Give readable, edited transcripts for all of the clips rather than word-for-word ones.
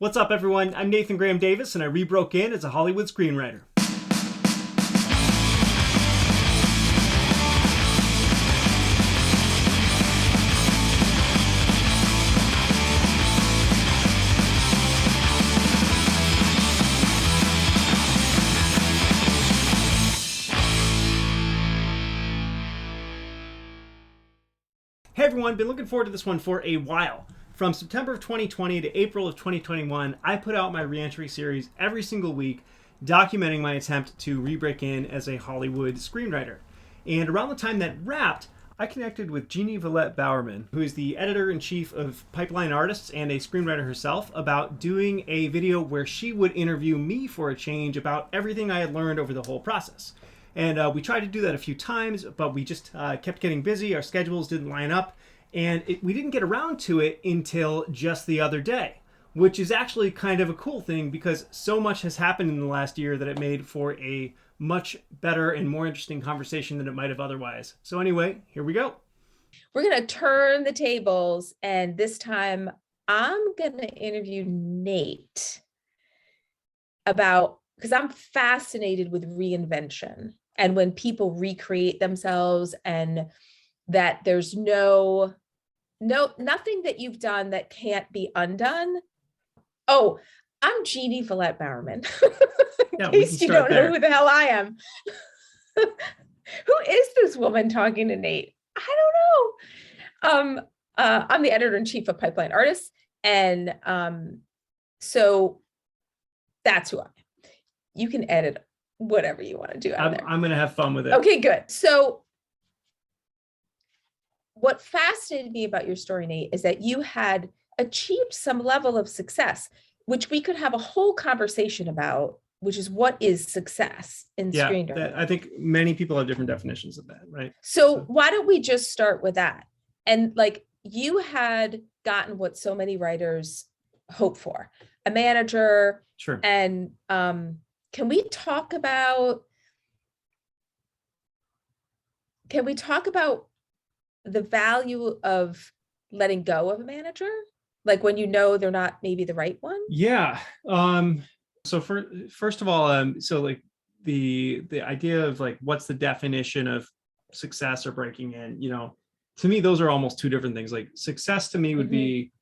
What's up, everyone? I'm Nathan Graham Davis, and I rebroke in as a Hollywood screenwriter. Hey everyone, been looking forward to this one for a while. From September of 2020 to April of 2021, I put out my reentry series every single week, documenting my attempt to re-break in as a Hollywood screenwriter. And around the time that wrapped, I connected with Jeanne Veillette Bowerman, who is the editor-in-chief of Pipeline Artists and a screenwriter herself, about doing a video where she would interview me for a change about everything I had learned over the whole process. And we tried to do that a few times, but we just kept getting busy. Our schedules didn't line up. And we didn't get around to it until just the other day, which is actually kind of a cool thing because so much has happened in the last year that it made for a much better and more interesting conversation than it might have otherwise. So anyway, here we go. We're going to turn the tables, and this time I'm going to interview Nate because I'm fascinated with reinvention and when people recreate themselves, and that there's nothing that you've done that can't be undone. Oh, I'm Jeanne Veillette Bowerman. In case you don't know who the hell I am. Who is this woman talking to Nate? I don't know. I'm the editor-in-chief of Pipeline Artists, and so that's who I am. You can edit whatever you want to do out there. I'm going to have fun with it. Okay, good. So what fascinated me about your story, Nate, is that you had achieved some level of success, which we could have a whole conversation about, which is what is success in screenwriting. I think many people have different definitions of that, right? So why don't we just start with that? And like, you had gotten what so many writers hope for, a manager. Sure. And can we talk about the value of letting go of a manager, like when you know they're not maybe the right one? Yeah. So first of all, so like the idea of like, what's the definition of success or breaking in, to me, those are almost two different things. Like success to me would be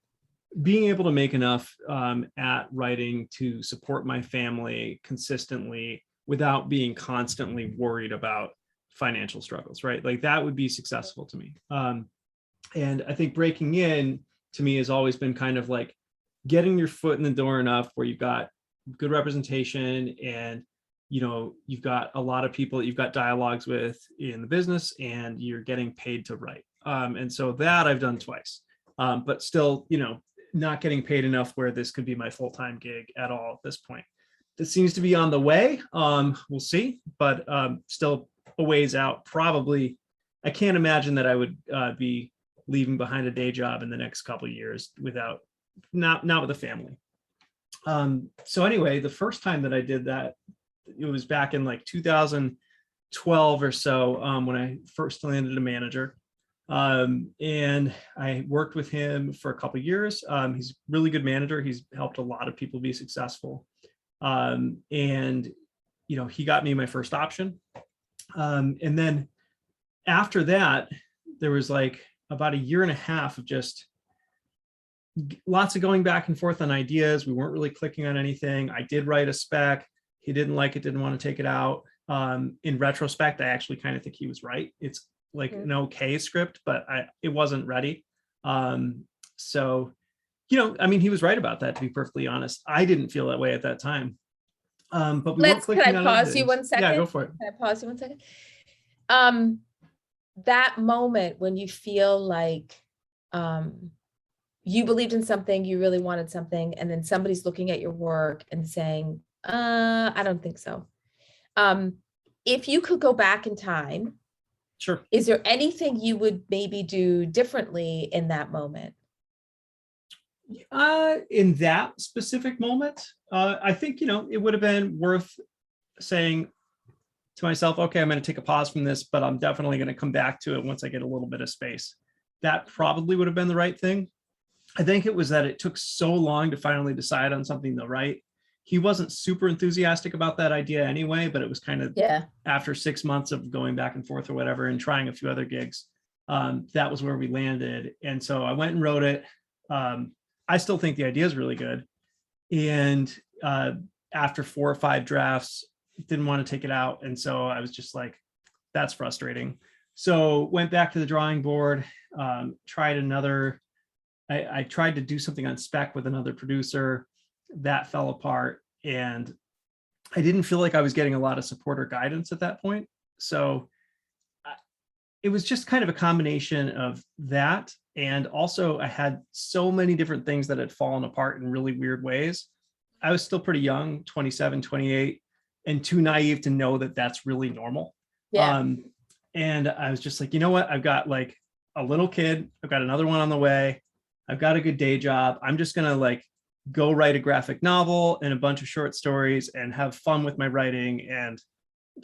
being able to make enough at writing to support my family consistently without being constantly worried about financial struggles, right? Like that would be successful to me. And I think breaking in to me has always been kind of like getting your foot in the door enough where you've got good representation and, you've got a lot of people that you've got dialogues with in the business and you're getting paid to write. And so that I've done twice, but still, not getting paid enough where this could be my full-time gig at all at this point. This seems to be on the way. We'll see, but still a ways out. Probably, I can't imagine that I would be leaving behind a day job in the next couple of years without not with a family. So anyway, the first time that I did that, it was back in like 2012 or so when I first landed a manager. And I worked with him for a couple of years. He's a really good manager. He's helped a lot of people be successful. And, he got me my first option. And then after that, there was like about a year and a half of just lots of going back and forth on ideas. We weren't really clicking on anything. I did write a spec. He didn't like it, didn't want to take it out. In retrospect, I actually kind of think he was right. It's like an okay script, but it wasn't ready. So, he was right about that, to be perfectly honest. I didn't feel that way at that time. But we weren't clicking on Can I pause you 1 second? Yeah, go for it. Can I pause you 1 second? That moment when you feel like you believed in something, you really wanted something, and then somebody's looking at your work and saying, I don't think so. If you could go back in time, sure. Is there anything you would maybe do differently in that moment? In that specific moment, I think, it would have been worth saying to myself, okay, I'm going to take a pause from this, but I'm definitely going to come back to it once I get a little bit of space. That probably would have been the right thing. I think it was that it took so long to finally decide on something to write. He wasn't super enthusiastic about that idea anyway, but it was kind of after 6 months of going back and forth or whatever and trying a few other gigs, that was where we landed. And so I went and wrote it. I still think the idea is really good. And after 4 or 5 drafts, didn't want to take it out. And so I was just like, that's frustrating. So went back to the drawing board, tried another, I tried to do something on spec with another producer. That fell apart. And I didn't feel like I was getting a lot of support or guidance at that point. So it was just kind of a combination of that. And also I had so many different things that had fallen apart in really weird ways. I was still pretty young, 27, 28, and too naive to know that that's really normal. And I was just like, you know what? I've got like a little kid. I've got another one on the way. I've got a good day job. I'm just going to like go write a graphic novel and a bunch of short stories and have fun with my writing and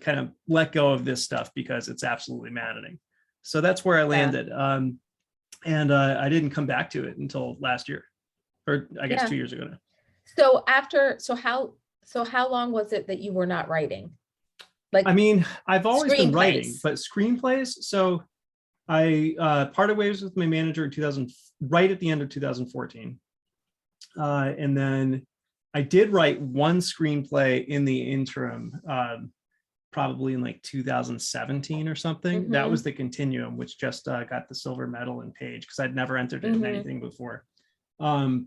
kind of let go of this stuff because it's absolutely maddening. So that's where I landed. And I didn't come back to it until last year, or I guess 2 years ago now. So how long was it that you were not writing? Like, I mean, I've always been writing, but screenplays. So I parted ways with my manager in 2000, right at the end of 2014. And then I did write one screenplay in the interim, probably in like 2017 or something. That was The Continuum, which just got the silver medal in Page because I'd never entered it in anything before. And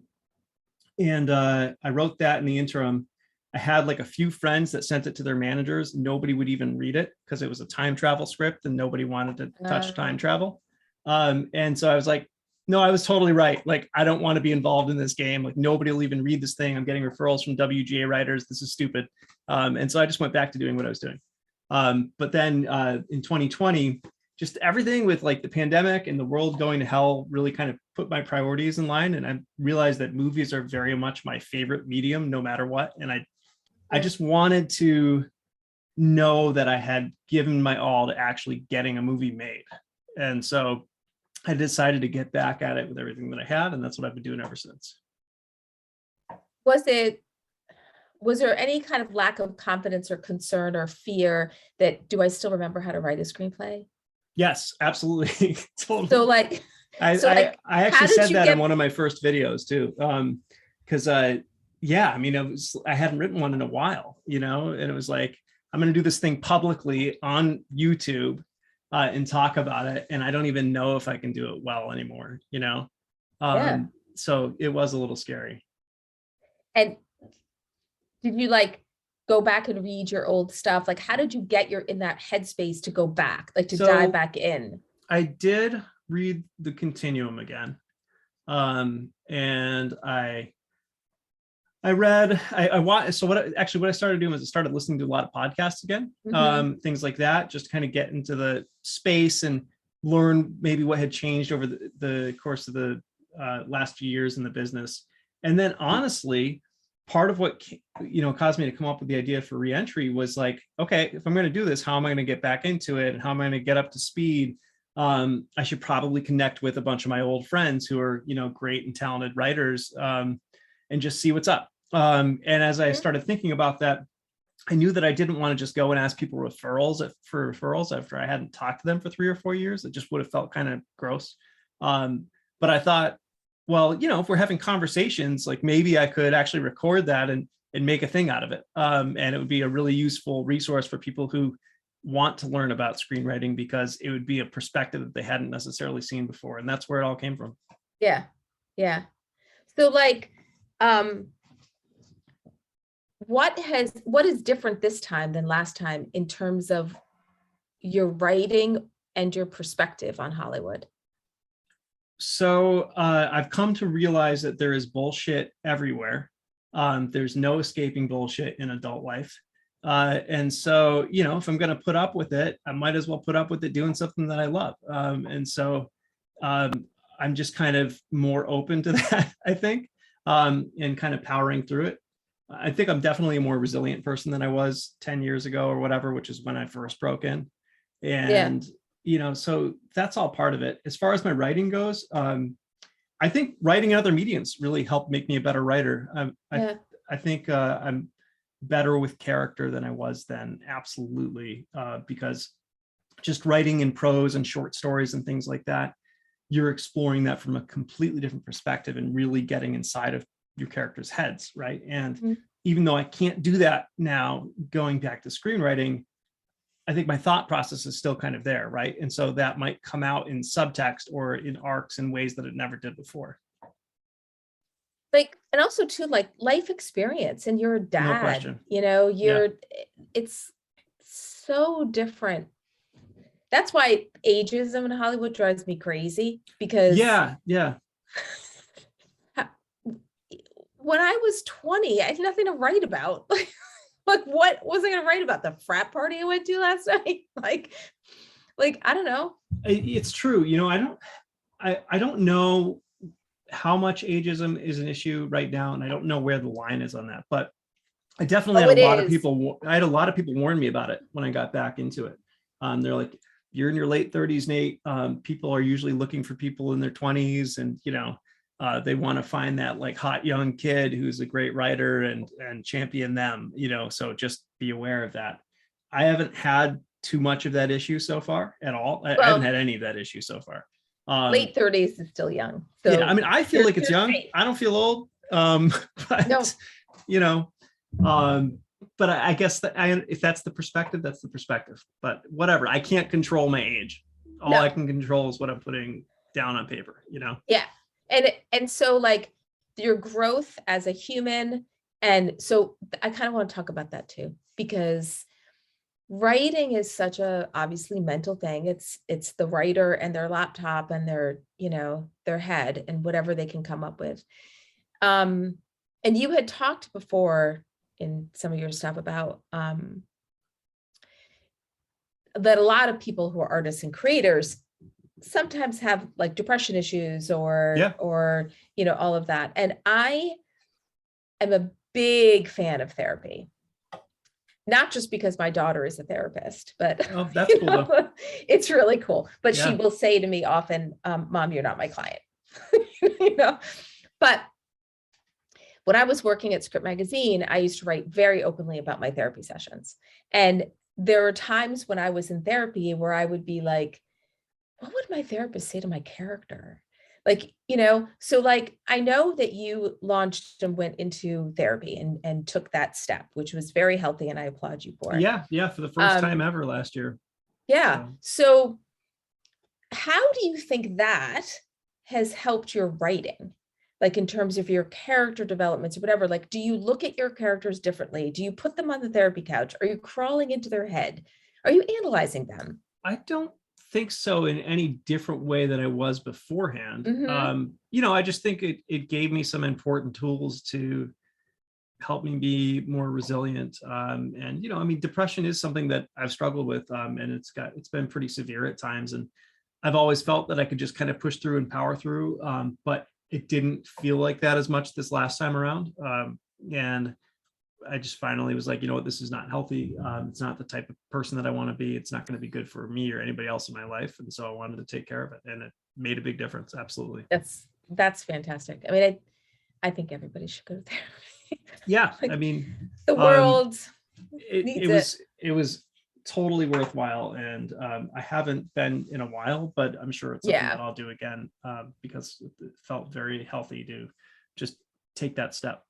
I wrote that in the interim. I had like a few friends that sent it to their managers. Nobody would even read it because it was a time travel script and nobody wanted to touch time travel. And so I was like, no, I was totally right. Like, I don't want to be involved in this game. Like, nobody will even read this thing. I'm getting referrals from WGA writers. This is stupid. And so I just went back to doing what I was doing. But then in 2020, just everything with like the pandemic and the world going to hell really kind of put my priorities in line. And I realized that movies are very much my favorite medium, no matter what. And I just wanted to know that I had given my all to actually getting a movie made. And so I decided to get back at it with everything that I had. And that's what I've been doing ever since. Was there any kind of lack of confidence or concern or fear that, do I still remember how to write a screenplay? Yes, absolutely. Totally. So like, I actually said that in one of my first videos too. Because I mean, I hadn't written one in a while, and it was like, I'm going to do this thing publicly on YouTube and talk about it. And I don't even know if I can do it well anymore, So it was a little scary. And did you like go back and read your old stuff? Like, how did you get in that headspace to go back, like to dive back in? I did read The Continuum again. And I read, so what I started doing was I started listening to a lot of podcasts again, things like that, just kind of get into the space and learn maybe what had changed over the course of the last few years in the business. And then honestly, part of what, caused me to come up with the idea for reentry was like, okay, if I'm going to do this, how am I going to get back into it? And how am I going to get up to speed? I should probably connect with a bunch of my old friends who are, great and talented writers, and just see what's up. And as I started thinking about that, I knew that I didn't want to just go and ask people for referrals after I hadn't talked to them for 3 or 4 years. It just would have felt kind of gross. But I thought, well, if we're having conversations, like maybe I could actually record that and make a thing out of it. And it would be a really useful resource for people who want to learn about screenwriting because it would be a perspective that they hadn't necessarily seen before. And that's where it all came from. Yeah. Yeah. So like, what is different this time than last time in terms of your writing and your perspective on Hollywood? So I've come to realize that there is bullshit everywhere. There's no escaping bullshit in adult life. And so, if I'm going to put up with it, I might as well put up with it doing something that I love. And so I'm just kind of more open to that, I think, and kind of powering through it. I think I'm definitely a more resilient person than I was 10 years ago or whatever, which is when I first broke in. And, so that's all part of it. As far as my writing goes, I think writing in other mediums really helped make me a better writer. I think I'm better with character than I was then, absolutely, because just writing in prose and short stories and things like that, you're exploring that from a completely different perspective and really getting inside of your characters' heads, right? And even though I can't do that now, going back to screenwriting, I think my thought process is still kind of there, right? And so that might come out in subtext or in arcs in ways that it never did before. Like, and also too, like life experience, and you're a dad, no question. It's so different. That's why ageism in Hollywood drives me crazy, because when I was 20, I had nothing to write about. Like what was I going to write about? The frat party I went to last night? Like, I don't know. It's true. I don't know how much ageism is an issue right now, and I don't know where the line is on that, but I definitely had a lot of people warn me about it when I got back into it. They're like, you're in your late 30s, Nate. People are usually looking for people in their 20s, and they want to find that like hot young kid who's a great writer and champion them, so just be aware of that. I haven't had too much of that issue so far at all. I haven't had any of that issue so far. Late 30s is still young. So yeah, I mean, I feel like it's young. Safe. I don't feel old. But but I guess that if that's the perspective, that's the perspective. But whatever, I can't control my age. All I can control is what I'm putting down on paper, Yeah. And so like your growth as a human. And so I kind of want to talk about that too, because writing is such a obviously mental thing. It's the writer and their laptop and their head and whatever they can come up with. And you had talked before in some of your stuff about that a lot of people who are artists and creators sometimes have like depression issues or all of that. And I am a big fan of therapy. Not just because my daughter is a therapist, but that's cool, though. It's really cool. But she will say to me often, Mom, you're not my client. But when I was working at Script Magazine, I used to write very openly about my therapy sessions. And there were times when I was in therapy where I would be like, what would my therapist say to my character? Like, so like, I know that you launched and went into therapy and took that step, which was very healthy. And I applaud you for it. Yeah. For the first time ever last year. Yeah. So how do you think that has helped your writing? Like in terms of your character developments or whatever, like, do you look at your characters differently? Do you put them on the therapy couch? Are you crawling into their head? Are you analyzing them? I don't think so in any different way than I was beforehand. I just think it gave me some important tools to help me be more resilient. And depression is something that I've struggled with, and it's been pretty severe at times. And I've always felt that I could just kind of push through and power through, but it didn't feel like that as much this last time around. And I just finally was like, this is not healthy. It's not the type of person that I want to be. It's not going to be good for me or anybody else in my life. And so I wanted to take care of it, and it made a big difference. Absolutely. That's fantastic. I mean, I think everybody should go to therapy. Yeah. Like, I mean, the world it was totally worthwhile. And I haven't been in a while, but I'm sure it's something that I'll do again, because it felt very healthy to just take that step.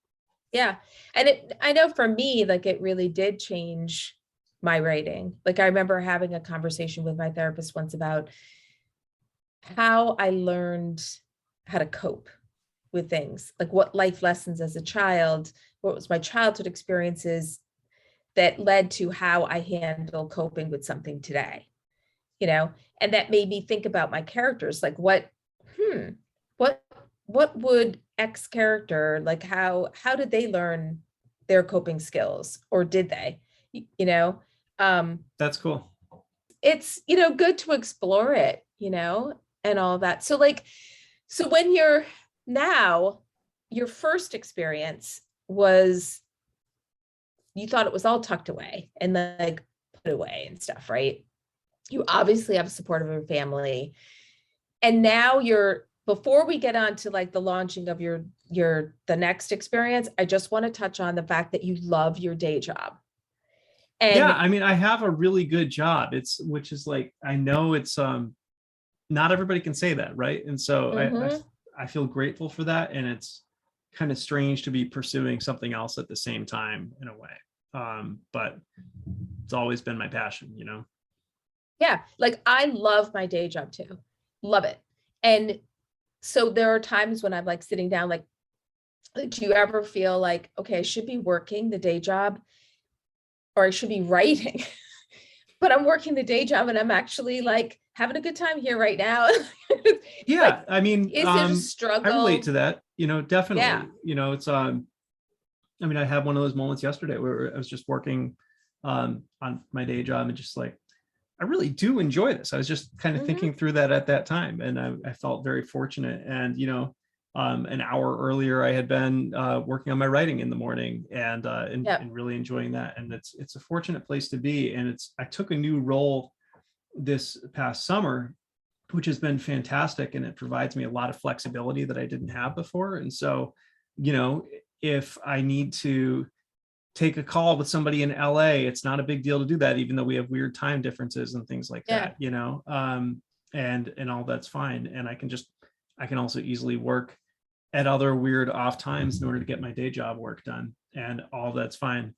Yeah. And I know for me, like it really did change my writing. Like I remember having a conversation with my therapist once about how I learned how to cope with things, like what life lessons as a child, what was my childhood experiences that led to how I handle coping with something today, and that made me think about my characters, like what would X character, like how did they learn their coping skills, or did they, That's cool. It's, good to explore it, and all that. So when you're now, your first experience was, you thought it was all tucked away and like put away and stuff, right? You obviously have support of your family. And now you're before we get on to like the launching of the next experience, I just want to touch on the fact that you love your day job. And yeah, I mean, I have a really good job. Which is like, I know it's not everybody can say that, right? And so I feel grateful for that, and it's kind of strange to be pursuing something else at the same time in a way. But it's always been my passion, you know? Yeah, like I love my day job too. Love it. And so there are times when I'm like sitting down, like, do you ever feel like, okay, I should be working the day job or I should be writing, but I'm working the day job and I'm actually like having a good time here right now. Yeah, like, I mean, is it a struggle? I relate to that, you know, definitely. Yeah. You know, it's I mean, I had one of those moments yesterday where I was just working on my day job and just like, I really do enjoy this. I was just kind of thinking through that at that time, and I felt very fortunate. And you know, an hour earlier, I had been working on my writing in the morning, and really enjoying that. And it's a fortunate place to be. And I took a new role this past summer, which has been fantastic, and it provides me a lot of flexibility that I didn't have before. And so, you know, if I need to take a call with somebody in LA, it's not a big deal to do that, even though we have weird time differences and things like that, you know, and all that's fine. And I can also easily work at other weird off times in order to get my day job work done, and all that's fine.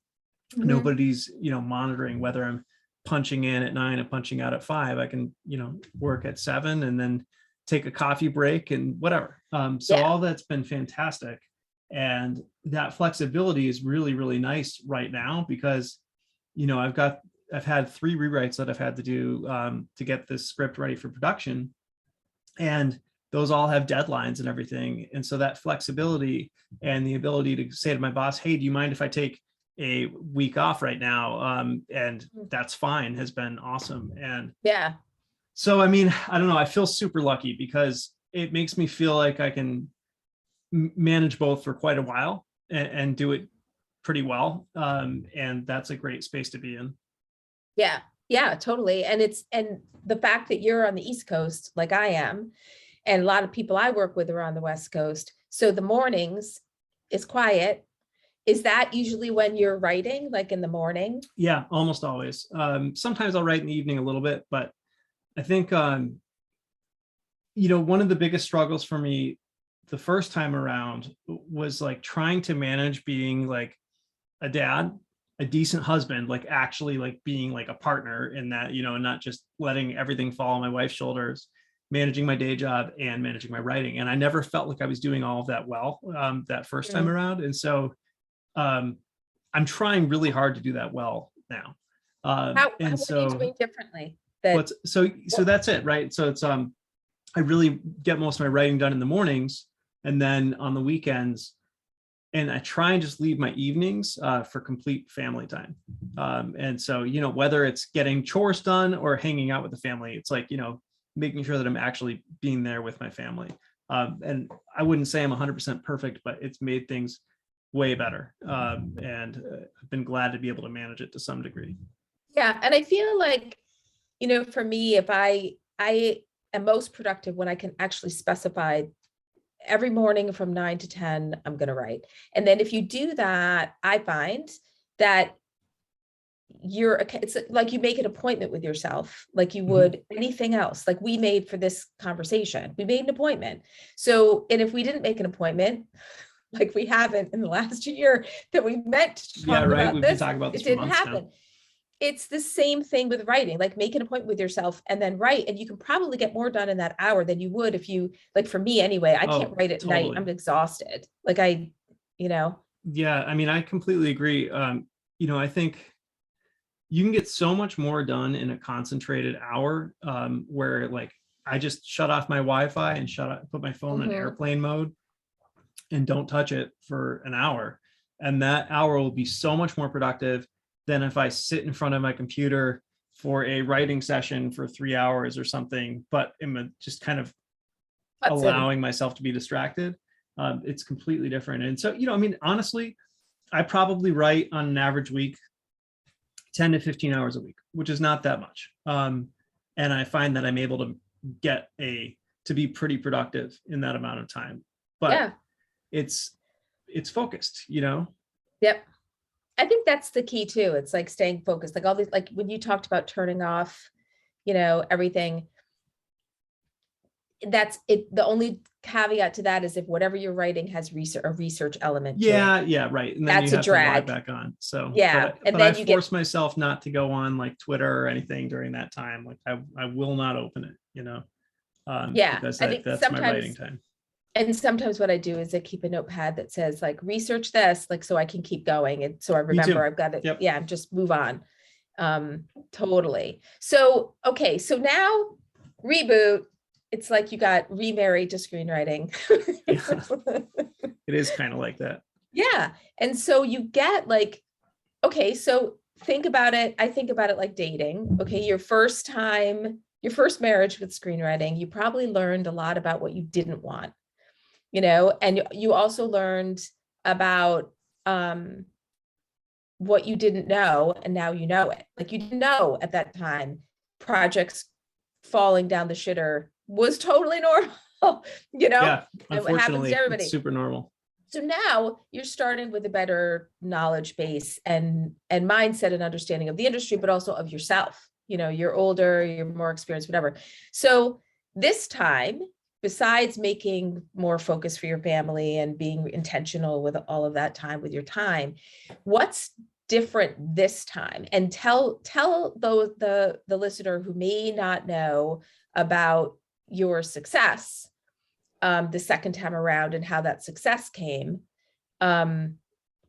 Nobody's, you know, monitoring whether I'm punching in at 9 and punching out at 5. I can, you know, work at 7 and then take a coffee break and whatever. So all that's been fantastic. And that flexibility is really, really nice right now because, you know, I've had 3 rewrites that I've had to do to get this script ready for production. And those all have deadlines and everything. And so that flexibility and the ability to say to my boss, hey, do you mind if I take a week off right now? And that's fine, has been awesome. And so, I mean, I don't know, I feel super lucky because it makes me feel like I can manage both for quite a while and do it pretty well. And that's a great space to be in. Yeah, totally. And the fact that you're on the East Coast, like I am, and a lot of people I work with are on the West Coast. So the mornings is quiet. Is that usually when you're writing, like in the morning? Yeah, almost always. Sometimes I'll write in the evening a little bit, but I think, you know, one of the biggest struggles for me the first time around was like trying to manage being like a dad, a decent husband, like actually like being like a partner in that, you know, and not just letting everything fall on my wife's shoulders, managing my day job and managing my writing. And I never felt like I was doing all of that well that first time around. And so I'm trying really hard to do that well now. How are you doing differently? So that's it, right? So it's I really get most of my writing done in the mornings, and then on the weekends, and I try and just leave my evenings for complete family time. And so, you know, whether it's getting chores done or hanging out with the family, it's like, you know, making sure that I'm actually being there with my family. And I wouldn't say I'm 100% perfect, but it's made things way better. And I've been glad to be able to manage it to some degree. Yeah. And I feel like, you know, for me, if I am most productive when I can actually specify every morning from 9 to 10, I'm going to write. And then if you do that, I find that it's like you make an appointment with yourself, like you would anything else. Like we made for this conversation, we made an appointment. So, and if we didn't make an appointment, like we haven't in the last year that we meant to talk about this, it didn't happen. It's the same thing with writing, like make an appointment with yourself and then write. And you can probably get more done in that hour than you would if you, like for me anyway, I can't write at night. I'm exhausted. Like you know. Yeah, I mean, I completely agree. You know, I think you can get so much more done in a concentrated hour where like I just shut off my Wi-Fi and put my phone in airplane mode and don't touch it for an hour. And that hour will be so much more productive than if I sit in front of my computer for a writing session for 3 hours or something, but I'm just kind of allowing myself to be distracted. It's completely different. And so, you know, I mean, honestly, I probably write on an average week 10 to 15 hours a week, which is not that much. And I find that I'm able to get a to be pretty productive in that amount of time. But it's focused, you know? Yep. I think that's the key too. It's like staying focused, like all these, like when you talked about turning off, you know, everything, that's it. The only caveat to that is if whatever you're writing has a research element to it. Yeah, right. And then That's you a have to log drag. back on. So Yeah. but I force myself not to go on like Twitter or anything during that time. Like I will not open it, you know. Because I think that's my writing time. And sometimes what I do is I keep a notepad that says like research this, like so I can keep going. And so I remember I've got it. Yep. Yeah, just move on. Totally. So okay, so now reboot. It's like you got remarried to screenwriting. It is kind of like that. Yeah. And so you get like, okay, so think about it. I think about it like dating. Okay, your first marriage with screenwriting, you probably learned a lot about what you didn't want, you know, and you also learned about what you didn't know, and now you know it. Like you didn't know at that time projects falling down the shitter was totally normal, you know? Yeah, unfortunately, it everybody. It's super normal. So now you're starting with a better knowledge base and mindset and understanding of the industry, but also of yourself. You know, you're older, you're more experienced, whatever. So this time, besides making more focus for your family and being intentional with all of that time with your time, what's different this time? And tell the listener who may not know about your success the second time around and how that success came.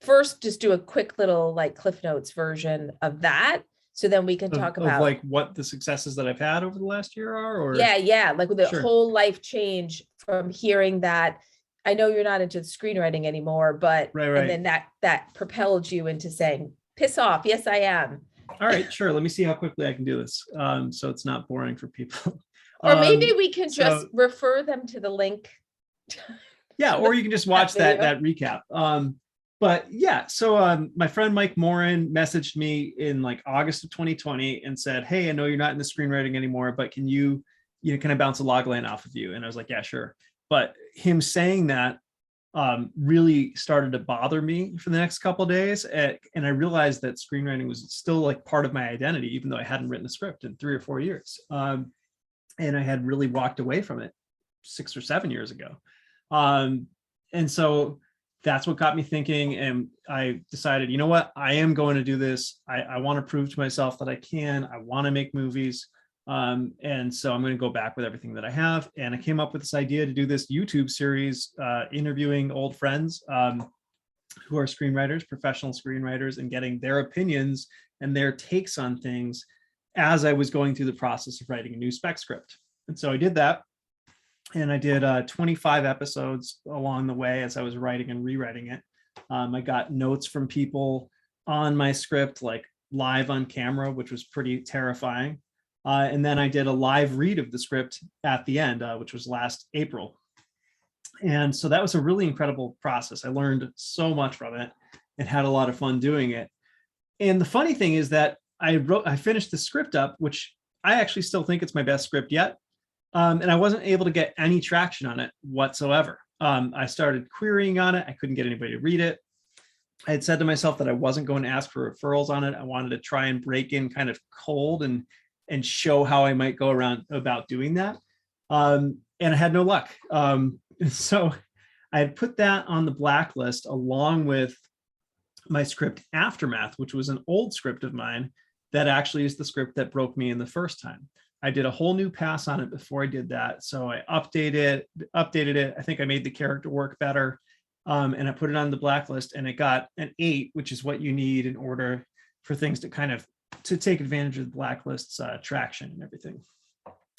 First, just do a quick little like Cliff Notes version of that. So then we can talk about like what the successes that I've had over the last year are, or like with the whole life change from hearing that. I know you're not into screenwriting anymore, but right. And then that propelled you into saying, piss off. Yes, I am. All right, sure. Let me see how quickly I can do this. So it's not boring for people. Or maybe we can just refer them to the link. Yeah, or you can just watch that recap. But yeah, so my friend Mike Morin messaged me in like August of 2020 and said, hey, I know you're not in the screenwriting anymore, but can you kind of bounce a logline off of you? And I was like, yeah, sure. But him saying that really started to bother me for the next couple of days. And I realized that screenwriting was still like part of my identity, even though I hadn't written a script in 3 or 4 years. And I had really walked away from it 6 or 7 years ago. And so that's what got me thinking. And I decided, you know what, I am going to do this. I want to prove to myself that I can. I want to make movies. And so I'm going to go back with everything that I have. And I came up with this idea to do this YouTube series, interviewing old friends who are screenwriters, professional screenwriters, and getting their opinions and their takes on things as I was going through the process of writing a new spec script. And so I did that. And I did 25 episodes along the way as I was writing and rewriting it. I got notes from people on my script, like live on camera, which was pretty terrifying. And then I did a live read of the script at the end, which was last April. And so that was a really incredible process. I learned so much from it and had a lot of fun doing it. And the funny thing is that I finished the script up, which I actually still think it's my best script yet. And I wasn't able to get any traction on it whatsoever. I started querying on it. I couldn't get anybody to read it. I had said to myself that I wasn't going to ask for referrals on it. I wanted to try and break in kind of cold and show how I might go about doing that. And I had no luck. So I had put that on the blacklist along with my script Aftermath, which was an old script of mine that actually is the script that broke me in the first time. I did a whole new pass on it before I did that. So I updated it. I think I made the character work better. And I put it on the blacklist, and it got an 8, which is what you need in order for things to take advantage of the blacklist's traction and everything.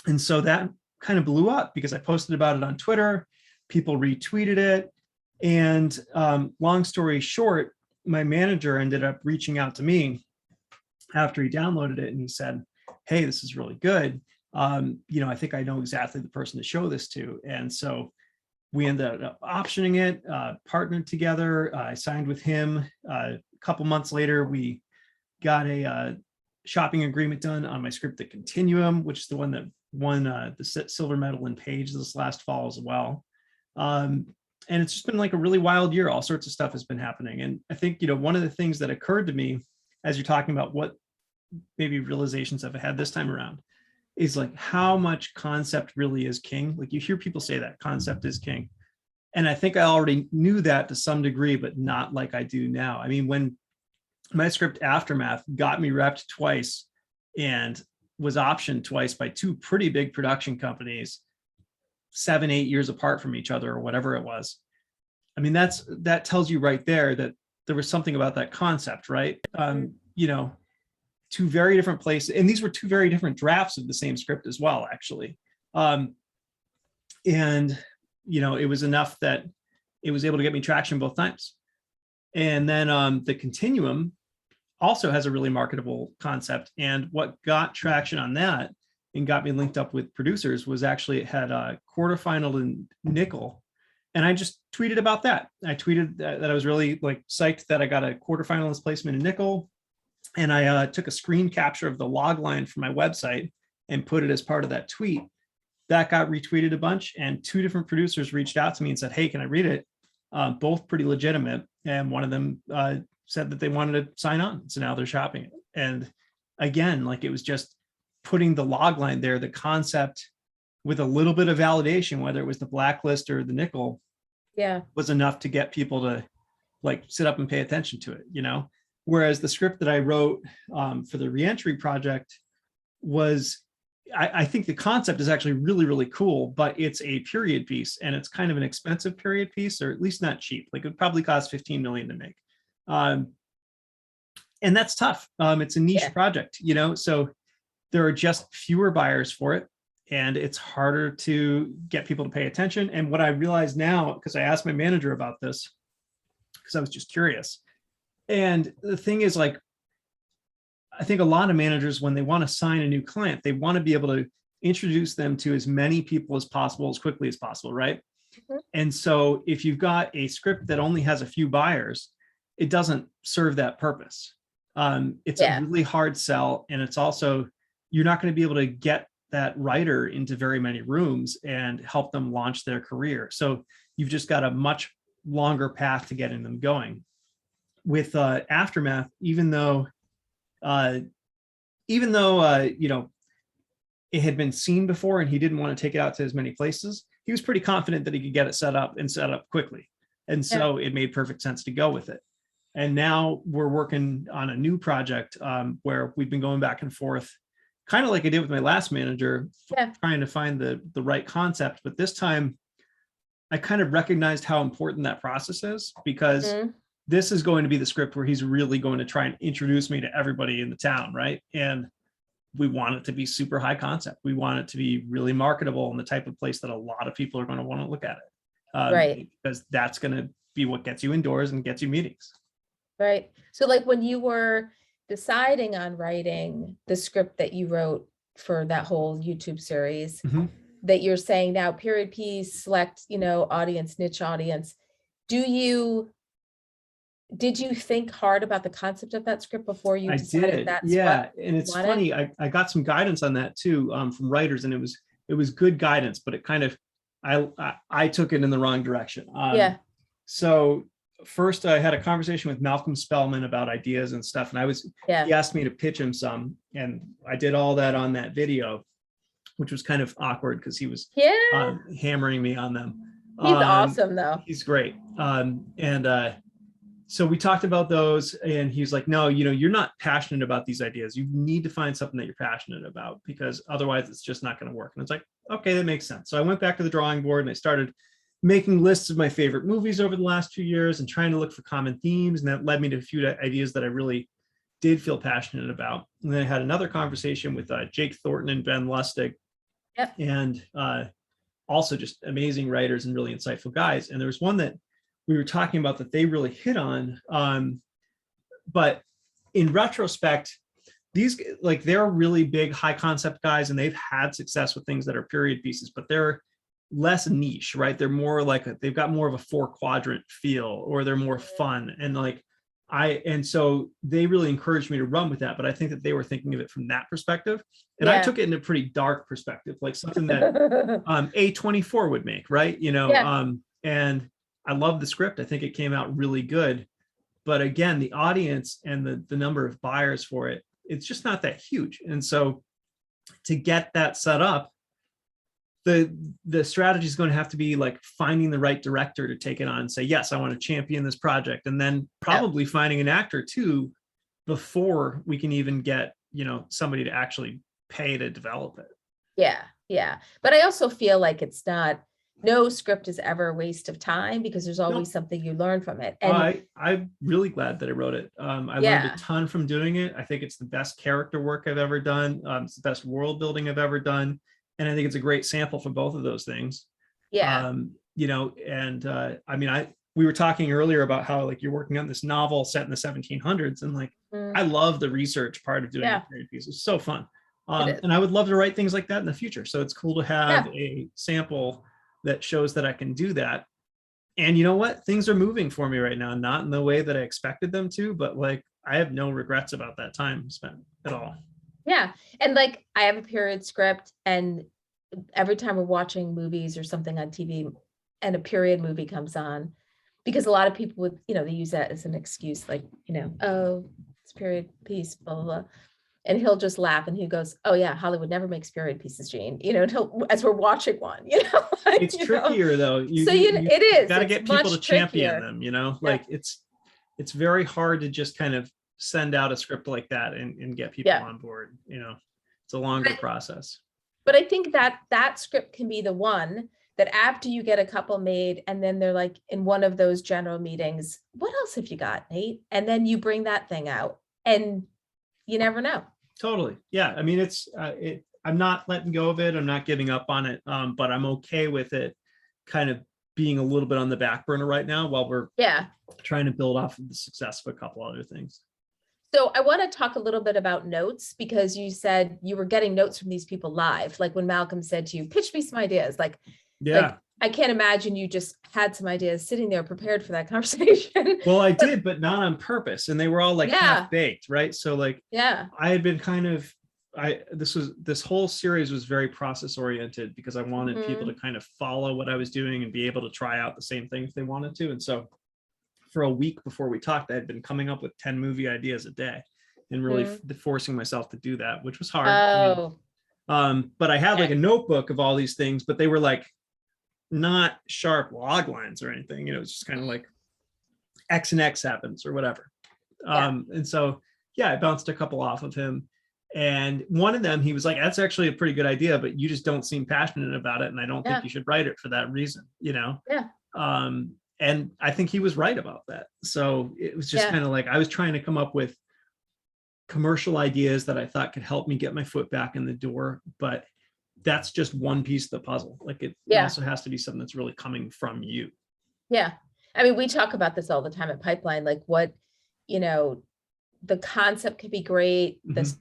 And so that kind of blew up because I posted about it on Twitter. People retweeted it. And long story short, my manager ended up reaching out to me after he downloaded it, and he said, hey, this is really good. I think I know exactly the person to show this to. And so we ended up optioning it, partnered together. I signed with him. A couple months later, we got a shopping agreement done on my script, The Continuum, which is the one that won the silver medal in Page this last fall as well. And it's just been like a really wild year. All sorts of stuff has been happening. And I think, one of the things that occurred to me as you're talking about what maybe realizations I've had this time around is like how much concept really is king. Like you hear people say that concept is king. And I think I already knew that to some degree, but not like I do now. I mean, when my script Aftermath got me repped twice and was optioned twice by two pretty big production companies, 7-8 years apart from each other or whatever it was. I mean, that tells you right there that there was something about that concept, right? Two very different places. And these were two very different drafts of the same script as well, actually. It was enough that it was able to get me traction both times. And then the Continuum also has a really marketable concept. And what got traction on that and got me linked up with producers was actually it had a quarterfinal in Nickel. And I just tweeted about that. I tweeted that I was really like psyched that I got a quarterfinalist placement in Nickel. And I took a screen capture of the log line from my website and put it as part of that tweet. That got retweeted a bunch, and two different producers reached out to me and said, hey, can I read it? Both pretty legitimate. And one of them said that they wanted to sign on. So now they're shopping it. And again, like it was just putting the log line there, the concept with a little bit of validation, whether it was the Blacklist or the Nickel, was enough to get people to like sit up and pay attention to it, Whereas the script that I wrote for the reentry project was, I think the concept is actually really, really cool, but it's a period piece and it's kind of an expensive period piece, or at least not cheap. Like it would probably cost 15 million to make. And that's tough. It's a niche project, so there are just fewer buyers for it and it's harder to get people to pay attention. And what I realize now, because I asked my manager about this, because I was just curious. And the thing is, like, I think a lot of managers, when they want to sign a new client, they want to be able to introduce them to as many people as possible, as quickly as possible, right? Mm-hmm. And so if you've got a script that only has a few buyers, it doesn't serve that purpose. It's a really hard sell. And it's also, you're not going to be able to get that writer into very many rooms and help them launch their career. So you've just got a much longer path to getting them going. With Aftermath, even though it had been seen before and he didn't want to take it out to as many places, he was pretty confident that he could get it set up quickly. And so it made perfect sense to go with it. And now we're working on a new project where we've been going back and forth, kind of like I did with my last manager, trying to find the right concept. But this time I kind of recognized how important that process is, because this is going to be the script where he's really going to try and introduce me to everybody in the town, right? And we want it to be super high concept. We want it to be really marketable and the type of place that a lot of people are going to want to look at it. Right. Because that's going to be what gets you indoors and gets you meetings. Right. So like when you were deciding on writing the script that you wrote for that whole YouTube series, that you're saying now, period piece, select, audience, niche audience, did you think hard about the concept of that script before you decided that's and it's funny, I got some guidance on that too, from writers, and it was good guidance, but it kind of, I took it in the wrong direction. So first I had a conversation with Malcolm Spellman about ideas and stuff, and he asked me to pitch him some, and I did all that on that video, which was kind of awkward because he was hammering me on them. He's awesome though. He's great. So we talked about those, and he's like, no, you're not passionate about these ideas. You need to find something that you're passionate about, because otherwise it's just not going to work. And it's like, okay, that makes sense. So I went back to the drawing board and I started making lists of my favorite movies over the last 2 years and trying to look for common themes. And that led me to a few ideas that I really did feel passionate about. And then I had another conversation with Jake Thornton and Ben Lustig, and also just amazing writers and really insightful guys. And there was one that we were talking about that they really hit on. But in retrospect, they're really big, high concept guys, and they've had success with things that are period pieces, but they're less niche, right? They're more like they've got more of a 4-quadrant feel, or they're more fun. And like and so they really encouraged me to run with that, but I think that they were thinking of it from that perspective. And I Yeah. took it in a pretty dark perspective, like something that A24 would make, right? Yeah. And I love the script. I think it came out really good. But again, the audience and the number of buyers for it, it's just not that huge. And so to get that set up, the strategy is going to have to be like finding the right director to take it on and say, yes, I want to champion this project. And then probably finding an actor too, before we can even get, somebody to actually pay to develop it. Yeah. Yeah. But I also feel like no script is ever a waste of time, because there's always something you learn from it. And I'm really glad that I wrote it. I learned a ton from doing it. I think it's the best character work I've ever done. It's the best world building I've ever done. And I think it's a great sample for both of those things. Yeah. We were talking earlier about how like you're working on this novel set in the 1700s, and like I love the research part of doing a period piece. It's so fun. And I would love to write things like that in the future. So it's cool to have a sample that shows that I can do that. And you know what? Things are moving for me right now, not in the way that I expected them to, but like I have no regrets about that time spent at all. Yeah. And like I have a period script, and every time we're watching movies or something on TV and a period movie comes on, because a lot of people would, they use that as an excuse, like, oh, it's period piece, blah, blah, blah. And he'll just laugh and he goes, oh yeah, Hollywood never makes period pieces, Jeanne, as we're watching one, like, it's trickier though. It is. Got to get people to champion trickier. them, like it's very hard to just kind of send out a script like that and get people on board. It's a longer process. But I think that script can be the one that after you get a couple made, and then they're like in one of those general meetings, what else have you got, Nate? And then you bring that thing out, and you never know. Totally. Yeah. I mean, I'm not letting go of it. I'm not giving up on it. But I'm okay with it kind of being a little bit on the back burner right now while we're trying to build off of the success of a couple other things. So I want to talk a little bit about notes, because you said you were getting notes from these people live. Like when Malcolm said to you, pitch me some ideas. Like I can't imagine you just had some ideas sitting there prepared for that conversation. Well, I did, but not on purpose. And they were all like half baked, right? So like, I had been this whole series was very process oriented, because I wanted people to kind of follow what I was doing and be able to try out the same thing if they wanted to. And so for a week before we talked, I had been coming up with 10 movie ideas a day and really forcing myself to do that, which was hard. But I had like a notebook of all these things, but they were like not sharp log lines or anything. It's just kind of like X and X happens or whatever. And so, I bounced a couple off of him. And one of them, he was like, that's actually a pretty good idea, but you just don't seem passionate about it. And I don't think you should write it for that reason, And I think he was right about that. So it was just kind of like, I was trying to come up with commercial ideas that I thought could help me get my foot back in the door. But that's just one piece of the puzzle. Like it also has to be something that's really coming from you. Yeah. I mean, we talk about this all the time at Pipeline, like what, the concept could be great. The,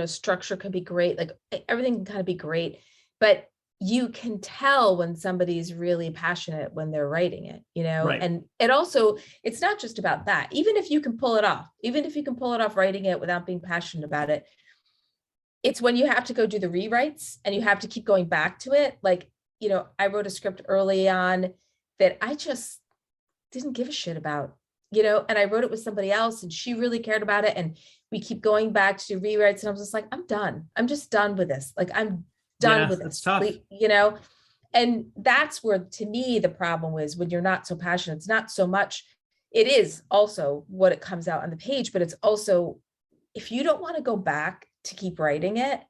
structure could be great. Like everything can kind of be great, but you can tell when somebody's really passionate when they're writing it, Right. And it also, it's not just about that. Even if you can pull it off writing it without being passionate about it, it's when you have to go do the rewrites and you have to keep going back to it. Like, I wrote a script early on that I just didn't give a shit about, and I wrote it with somebody else and she really cared about it. And we keep going back to do rewrites. And I was just like, I'm done. I'm just done with this. Like, I'm done with this, tough. And that's where, to me, the problem is when you're not so passionate. It's not so much, it is also what it comes out on the page, but it's also, if you don't want to go back to keep writing it,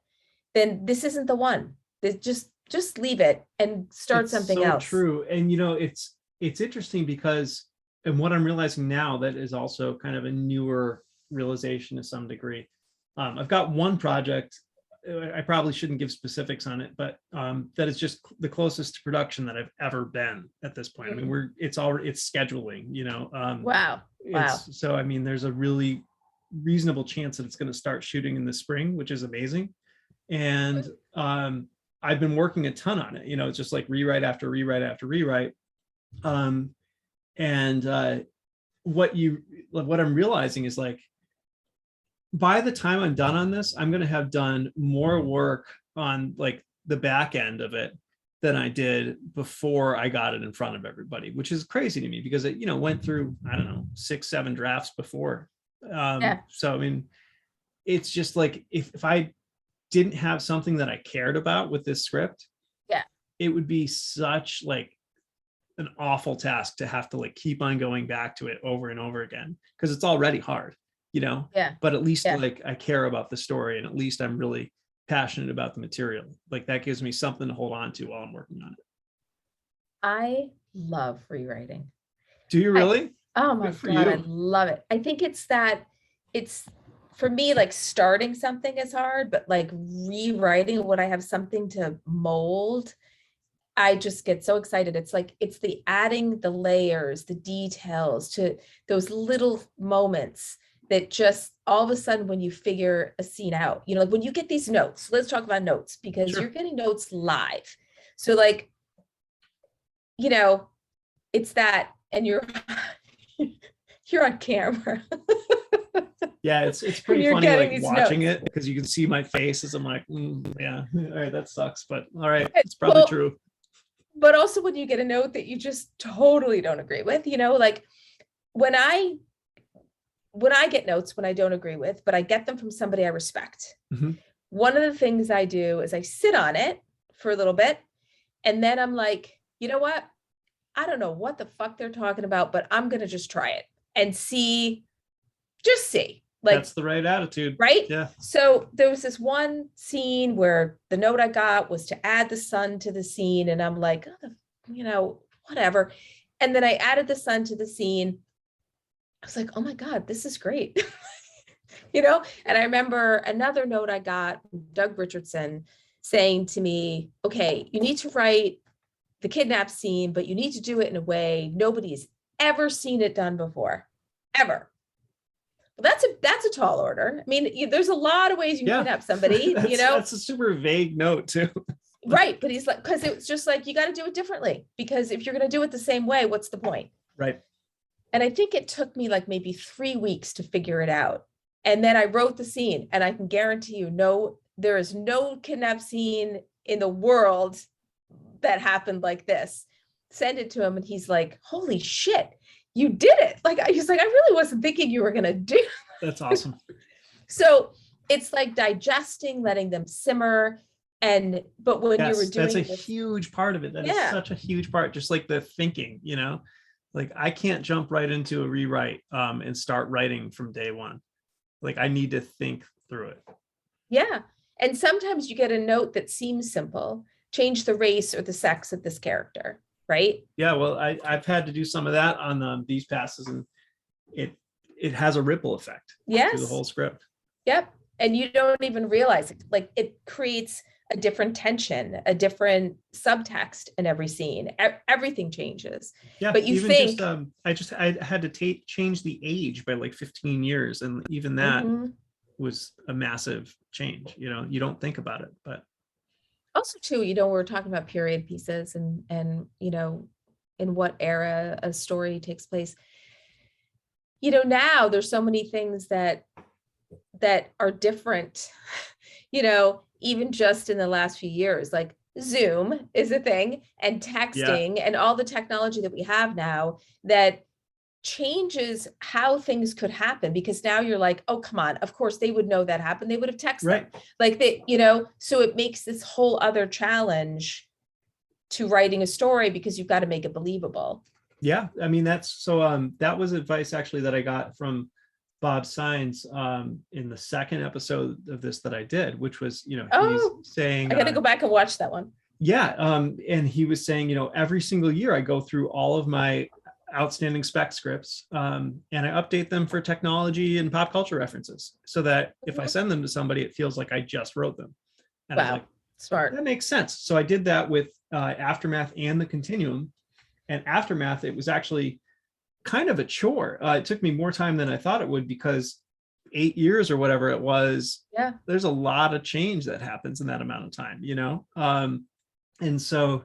then this isn't the one. Just leave it and start something else. True. And it's interesting because, and what I'm realizing now that is also kind of a newer realization to some degree. I've got one project, I probably shouldn't give specifics on it, but that is just the closest to production that I've ever been at this point. I mean, it's scheduling, Wow. So, I mean, there's a really reasonable chance that it's going to start shooting in the spring, which is amazing. And I've been working a ton on it, it's just like rewrite after rewrite after rewrite. what I'm realizing is like, by the time I'm done on this, I'm going to have done more work on like the back end of it than I did before I got it in front of everybody, which is crazy to me because it, went through, I don't know, 6-7 drafts before. So, I mean, it's just like, if I didn't have something that I cared about with this script, it would be such like an awful task to have to like keep on going back to it over and over again, because it's already hard, but at least like I care about the story, and at least I'm really passionate about the material. Like that gives me something to hold on to while I'm working on it. I love rewriting. Do you really? Oh my God, I love it. I think it's for me, like starting something is hard, but like rewriting when I have something to mold, I just get so excited. It's like, it's the adding the layers, the details to those little moments that just all of a sudden when you figure a scene out, like when you get these notes, let's talk about notes, because you're getting notes live. So like, it's that, and you're on camera. Yeah, it's pretty funny like watching it, because you can see my face as I'm like, yeah, all right, that sucks, but all right, it's probably true. But also when you get a note that you just totally don't agree with, like when I get notes when I don't agree with, but I get them from somebody I respect. One of the things I do is I sit on it for a little bit, and then I'm like, you know what? I don't know what the fuck they're talking about, but I'm going to just try it and see. Like, that's the right attitude. Right? Yeah. So there was this one scene where the note I got was to add the sun to the scene. And I'm like, whatever. And then I added the sun to the scene. I was like, oh my God, this is great. And I remember another note I got from Doug Richardson saying to me, okay, you need to write the kidnap scene, but you need to do it in a way nobody's ever seen it done before, ever. Well, that's a tall order. I mean, there's a lot of ways you can kidnap somebody, That's a super vague note too. Right. But he's like, because it's just like, you got to do it differently, because if you're going to do it the same way, what's the point? Right. And I think it took me like maybe 3 weeks to figure it out. And then I wrote the scene, and I can guarantee you, there is no kidnap scene in the world that happened like this. Send it to him, and he's like, holy shit, you did it. He's like, I really wasn't thinking you were going to do. That's awesome. So it's like digesting, letting them simmer. But when you were doing that's a huge part of it. That is such a huge part. Just like the thinking, like I can't jump right into a rewrite and start writing from day one. Like I need to think through it. Yeah. And sometimes you get a note that seems simple. Change the race or the sex of this character. Right. Yeah. Well, I've had to do some of that on these passes, and it has a ripple effect. Yes. Through the whole script. Yep. And you don't even realize it. Like it creates a different tension, a different subtext in every scene. Everything changes. Yeah. But you think I had to change the age by like 15 years. And even that was a massive change. You don't think about it, but also too, we're talking about period pieces and in what era a story takes place. Now there's so many things that are different, even just in the last few years, like Zoom is a thing, and texting and all the technology that we have now that changes how things could happen, because now you're like, oh, come on, of course they would know that happened. They would have texted them. Like they, so it makes this whole other challenge to writing a story, because you've got to make it believable. Yeah. I mean, that was advice actually that I got from Bob Sines in the second episode of this that I did, which was, he's saying, I got to go back and watch that one. Yeah. And he was saying, every single year I go through all of my outstanding spec scripts and I update them for technology and pop culture references, so that if I send them to somebody, it feels like I just wrote them. And wow. Like, smart. That makes sense. So I did that with Aftermath and The Continuum. And Aftermath, it was actually kind of a chore. It took me more time than I thought it would, because 8 years or whatever it was, there's a lot of change that happens in that amount of time, and so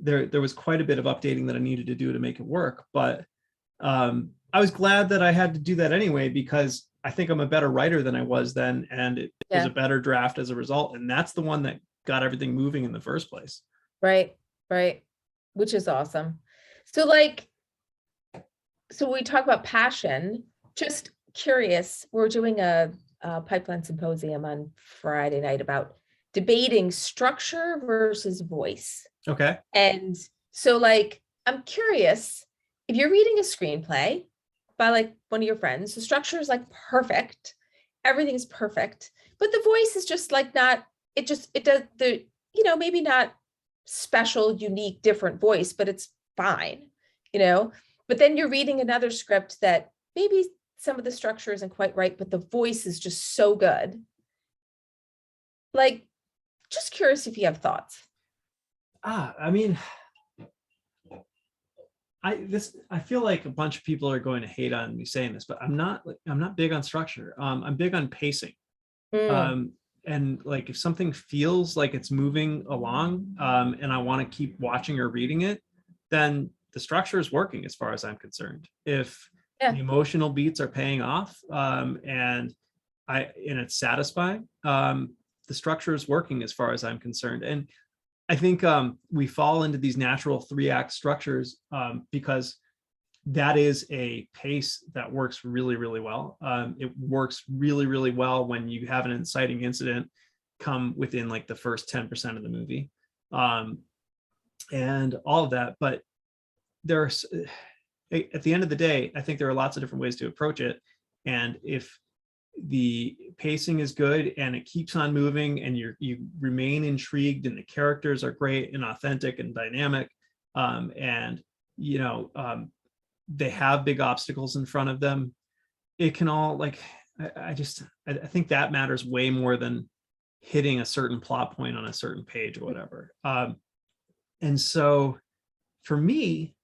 there was quite a bit of updating that I needed to do to make it work. But I was glad that I had to do that anyway, because I think I'm a better writer than I was then, and it was a better draft as a result. And that's the one that got everything moving in the first place. Right, right. Which is awesome. So like, so we talk about passion, just curious, we're doing a pipeline symposium on Friday night about debating structure versus voice. Okay. And so like, I'm curious, if you're reading a screenplay by like one of your friends, the structure is like perfect, everything's perfect, but the voice is just like not, it does the, you know, maybe not special, unique, different voice, but it's fine, you know. But then you're reading another script that maybe some of the structure isn't quite right, but the voice is just so good. Like, just curious if you have thoughts. I mean, I feel like a bunch of people are going to hate on me saying this, but I'm not big on structure. I'm big on pacing. And like, if something feels like it's moving along, and I want to keep watching or reading it, then the structure is working as far as I'm concerned. If the emotional beats are paying off, and it's satisfying, the structure is working as far as I'm concerned. And I think we fall into these natural 3-act structures because that is a pace that works really, really well. It works really, really well when you have an inciting incident come within like the first 10% of the movie, and all of that. But there's, at the end of the day, I think there are lots of different ways to approach it. And if the pacing is good and it keeps on moving and you remain intrigued and the characters are great and authentic and dynamic, and you know, they have big obstacles in front of them, it can all like, I think that matters way more than hitting a certain plot point on a certain page or whatever. And so for me,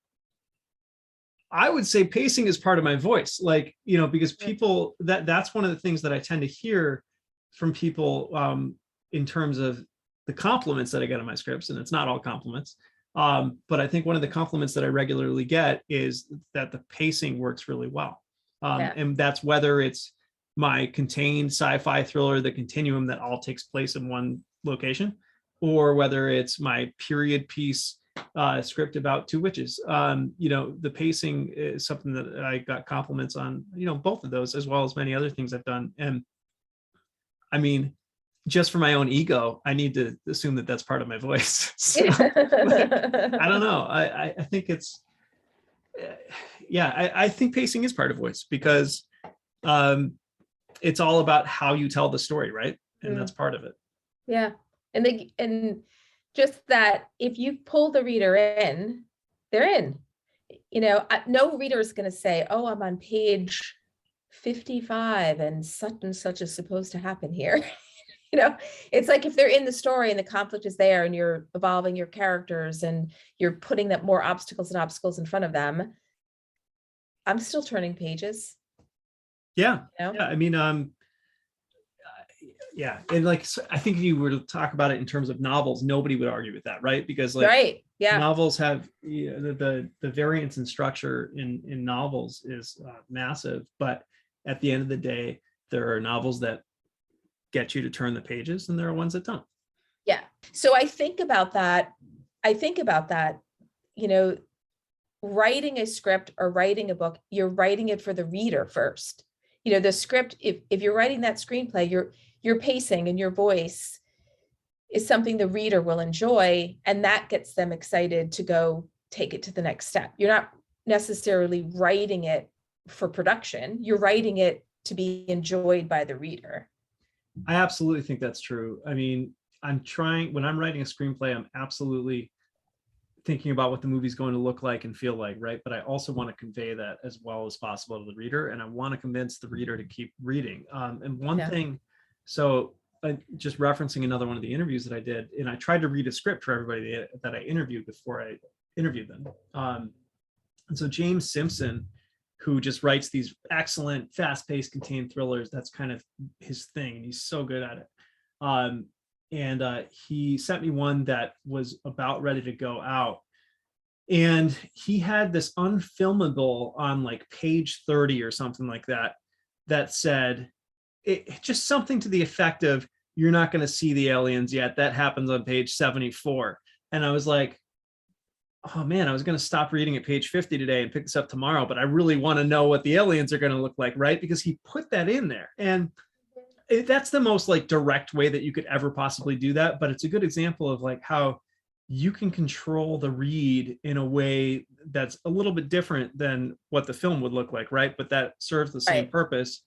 I would say pacing is part of my voice, like, you know, because people, that's one of the things that I tend to hear from people, in terms of the compliments that I get on my scripts, and it's not all compliments. But I think one of the compliments that I regularly get is that the pacing works really well. And that's whether it's my contained sci-fi thriller, The Continuum, that all takes place in one location, or whether it's my period piece script about two witches. You know, the pacing is something that I got compliments on, you know, both of those, as well as many other things I've done. And I mean, just for my own ego, I need to assume that that's part of my voice. So, like, I don't know. I think it's, I think pacing is part of voice, because it's all about how you tell the story, right? And that's part of it. Yeah. And just that if you pull the reader in, they're in. You know, no reader is going to say, oh, I'm on page 55 and such is supposed to happen here. You know, it's like if they're in the story and the conflict is there and you're evolving your characters and you're putting that more obstacles and obstacles in front of them, I'm still turning pages. Yeah. You know? Yeah. I mean, yeah. And like, so I think if you were to talk about it in terms of novels, nobody would argue with that, right? Because like, novels have, you know, the variance in structure in novels is massive. But at the end of the day, there are novels that get you to turn the pages and there are ones that don't. Yeah. So I think about that, you know, writing a script or writing a book, you're writing it for the reader first. You know, the script, if you're writing that screenplay, your pacing and your voice is something the reader will enjoy, and that gets them excited to go take it to the next step. You're not necessarily writing it for production. You're writing it to be enjoyed by the reader. I absolutely think that's true. I mean, when I'm writing a screenplay, I'm absolutely thinking about what the movie's going to look like and feel like, right? But I also want to convey that as well as possible to the reader, and I want to convince the reader to keep reading. And one thing, so just referencing another one of the interviews that I did, and I tried to read a script for everybody that I interviewed before I interviewed them. And so James Simpson, who just writes these excellent, fast-paced, contained thrillers, that's kind of his thing, and he's so good at it. And he sent me one that was about ready to go out, And he had this unfilmable on like page 30 or something like that, that said just something to the effect of, you're not going to see the aliens yet. That happens on page 74. And I was like, oh man, I was going to stop reading at page 50 today and pick this up tomorrow, but I really want to know what the aliens are going to look like, right? Because he put that in there. And that's the most like direct way that you could ever possibly do that. But it's a good example of like how you can control the read in a way that's a little bit different than what the film would look like, right? But that serves the same purpose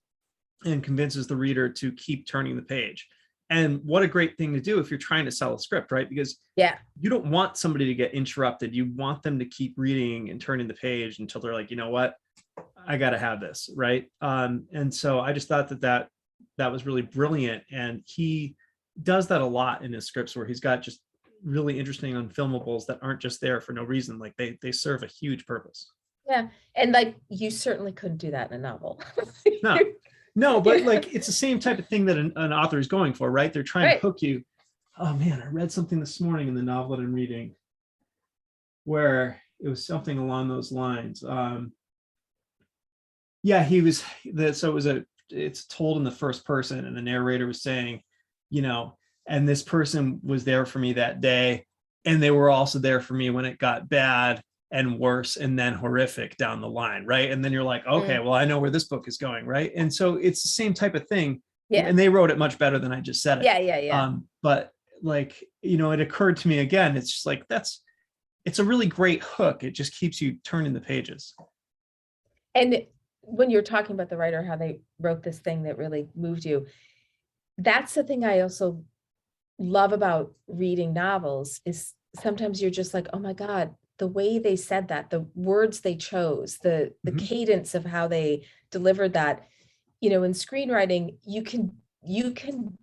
and convinces the reader to keep turning the page. And what a great thing to do if you're trying to sell a script, right? Because you don't want somebody to get interrupted. You want them to keep reading and turning the page until they're like, you know what, I got to have this, right? And so I just thought that was really brilliant. And he does that a lot in his scripts, where he's got just really interesting unfilmables that aren't just there for no reason. Like they serve a huge purpose. Yeah. And like, you certainly couldn't do that in a novel. No, but like, it's the same type of thing that an author is going for, right? They're trying to hook you. Oh man, I read something this morning in the novel that I'm reading where it was something along those lines. It's told in the first person, and the narrator was saying, you know, and this person was there for me that day, and they were also there for me when it got bad and worse and then horrific down the line, right? And then you're like, okay, well, I know where this book is going, right? And so it's the same type of thing. And they wrote it much better than I just said it. But like, you know, it occurred to me again, it's just like, it's a really great hook. It just keeps you turning the pages. And when you're talking about the writer, how they wrote this thing that really moved you, that's the thing I also love about reading novels, is sometimes you're just like, oh my God, the way they said that, the words they chose, the cadence of how they delivered that, you know, in screenwriting, you can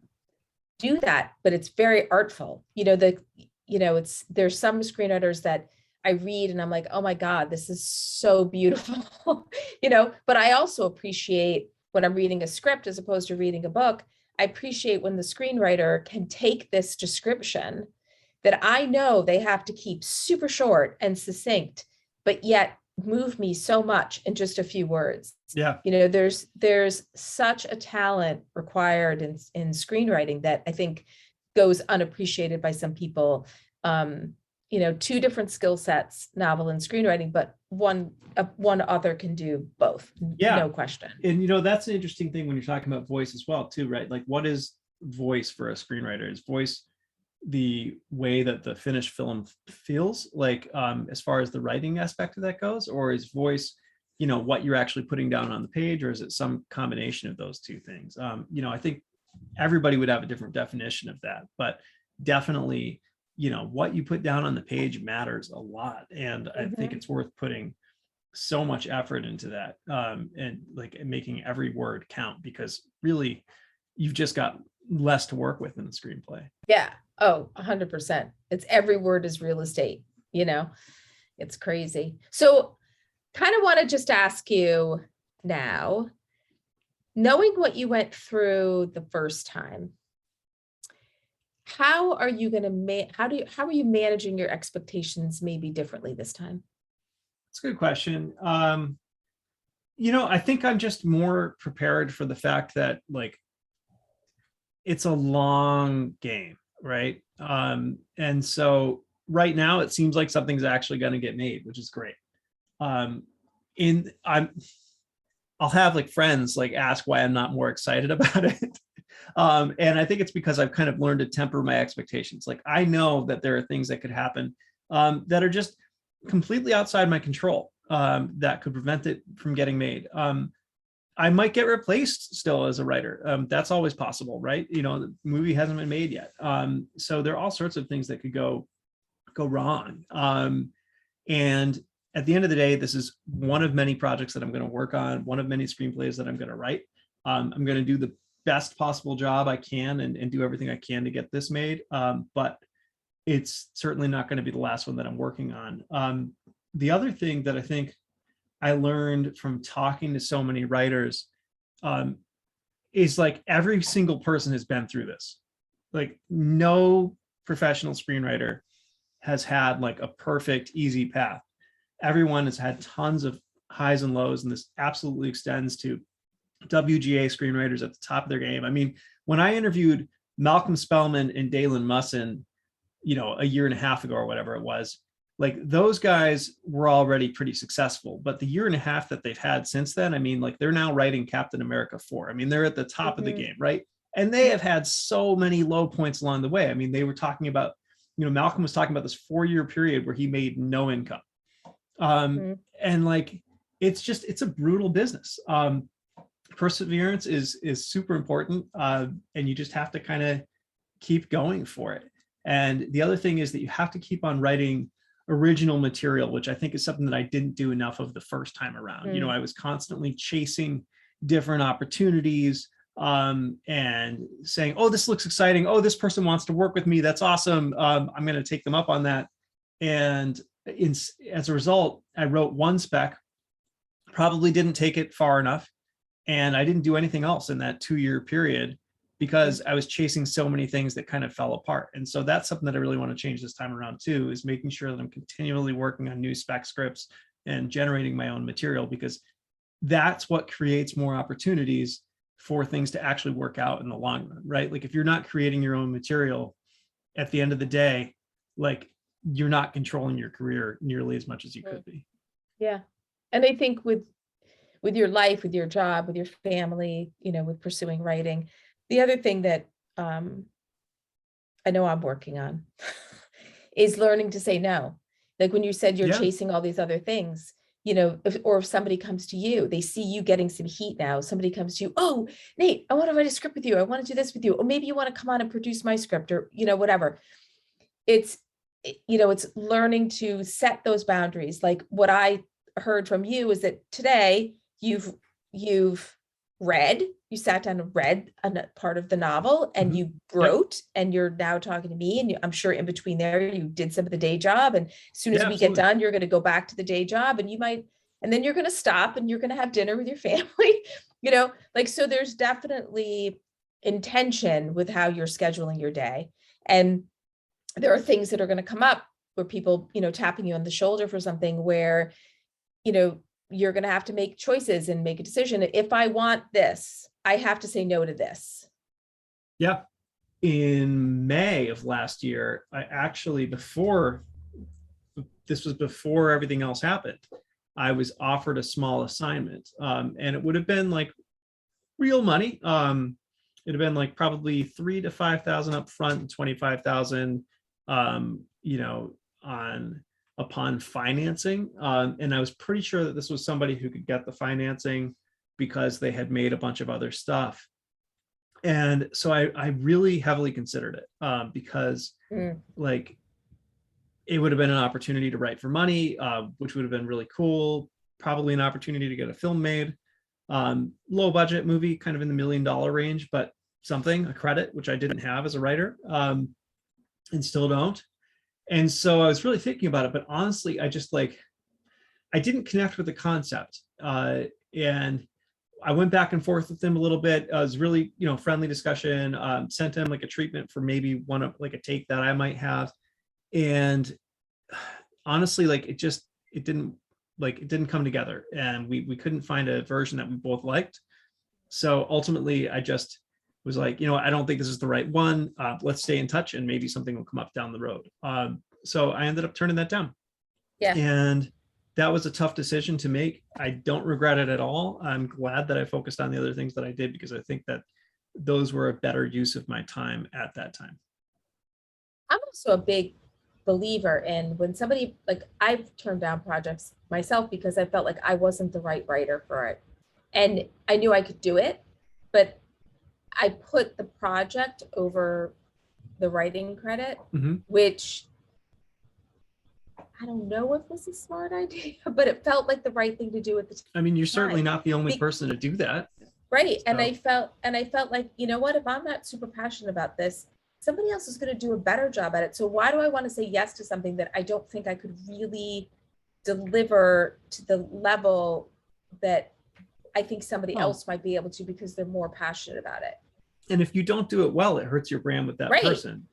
do that, but it's very artful. You know, there's some screenwriters that I read and I'm like, oh my God, this is so beautiful, you know, but I also appreciate when I'm reading a script as opposed to reading a book, I appreciate when the screenwriter can take this description that I know they have to keep super short and succinct, but yet move me so much in just a few words. Yeah. You know, there's such a talent required in screenwriting that I think goes unappreciated by some people. You know, two different skill sets, novel and screenwriting, but one author can do both. No question. And you know, that's an interesting thing when you're talking about voice as well, too, right? Like, what is voice for a screenwriter? Is voice the way that the finished film feels like, as far as the writing aspect of that goes, or is voice, you know, what you're actually putting down on the page, or is it some combination of those two things? You know, I think everybody would have a different definition of that, but definitely, you know, what you put down on the page matters a lot. And I think it's worth putting so much effort into that, and like making every word count, because really you've just got less to work with in the screenplay. Yeah. Oh, 100%. It's every word is real estate, you know, it's crazy. So kind of want to just ask you now, knowing what you went through the first time, how are you going to how are you managing your expectations maybe differently this time? That's a good question. You know, I think I'm just more prepared for the fact that like it's a long game, right? And so right now it seems like something's actually going to get made, which is great. I'll have like friends like ask why I'm not more excited about it. And I think it's because I've kind of learned to temper my expectations. Like, I know that there are things that could happen that are just completely outside my control, that could prevent it from getting made. I might get replaced still as a writer. That's always possible, right? You know, the movie hasn't been made yet. So there are all sorts of things that could go wrong. And at the end of the day, this is one of many projects that I'm going to work on, one of many screenplays that I'm going to write. I'm going to do the best possible job I can and do everything I can to get this made. But it's certainly not going to be the last one that I'm working on. The other thing that I think I learned from talking to so many writers is like every single person has been through this. Like, no professional screenwriter has had like a perfect, easy path. Everyone has had tons of highs and lows, and this absolutely extends to WGA screenwriters at the top of their game. I mean, when I interviewed Malcolm Spellman and Dalen Musson, a year and a half ago or whatever it was, like those guys were already pretty successful, but the year and a half that they've had since then, I mean, like they're now writing Captain America 4. I mean, they're at the top of the game, right? And they have had so many low points along the way. I mean, they were talking about, Malcolm was talking about this 4-year period where he made no income. And like, it's a brutal business. Perseverance is super important. And you just have to kind of keep going for it. And the other thing is that you have to keep on writing original material, which I think is something that I didn't do enough of the first time around. I was constantly chasing different opportunities, and saying, oh, this looks exciting. Oh, this person wants to work with me. That's awesome. I'm going to take them up on that. And as a result, I wrote one spec, probably didn't take it far enough. And I didn't do anything else in that 2-year period because I was chasing so many things that kind of fell apart. And so that's something that I really want to change this time around too, is making sure that I'm continually working on new spec scripts and generating my own material, because that's what creates more opportunities for things to actually work out in the long run, right? Like if you're not creating your own material, at the end of the day, like you're not controlling your career nearly as much as you could be. Yeah. And I think with your life, with your job, with your family, with pursuing writing, the other thing that I know I'm working on is learning to say no. Like when you said you're chasing all these other things, if somebody comes to you, they see you getting some heat now. Somebody comes to you, oh, Nate, I want to write a script with you. I want to do this with you. Or maybe you want to come on and produce my script, or, whatever. It's learning to set those boundaries. Like what I heard from you is that today you've read, you sat down and read a part of the novel, and you wrote, and you're now talking to me, and I'm sure in between there you did some of the day job, and as soon as we get done, you're going to go back to the day job, and then you're going to stop and you're going to have dinner with your family, so there's definitely intention with how you're scheduling your day. And there are things that are going to come up where people, tapping you on the shoulder for something where, you're going to have to make choices and make a decision. If I want this, I have to say no to this. Yeah. In May of last year, I actually, before everything else happened, I was offered a small assignment. And it would have been like real money. It'd have been like probably $3,000 to $5,000 up front and $25,000, upon financing. And I was pretty sure that this was somebody who could get the financing because they had made a bunch of other stuff. And so I really heavily considered it, because like it would have been an opportunity to write for money, which would have been really cool. Probably an opportunity to get a film made, low budget movie, kind of in the $1 million range, but a credit, which I didn't have as a writer, and still don't. And so I was really thinking about it, but honestly, I didn't connect with the concept. And I went back and forth with him a little bit. It was really, friendly discussion, sent him like a treatment for maybe a take that I might have. And honestly, like it didn't come together, and we couldn't find a version that we both liked. So ultimately I just was like, I don't think this is the right one. Let's stay in touch and maybe something will come up down the road. So I ended up turning that down. Yeah. And that was a tough decision to make. I don't regret it at all. I'm glad that I focused on the other things that I did, because I think that those were a better use of my time at that time. I'm also a big believer in when somebody, like I've turned down projects myself because I felt like I wasn't the right writer for it. And I knew I could do it, but I put the project over the writing credit, which I don't know if was a smart idea, but it felt like the right thing to do at the time. I mean, you're certainly not the only person to do that. Right. So. And I felt like, if I'm not super passionate about this, somebody else is going to do a better job at it. So why do I want to say yes to something that I don't think I could really deliver to the level that I think somebody else might be able to, because they're more passionate about it. And if you don't do it well, it hurts your brand with that person,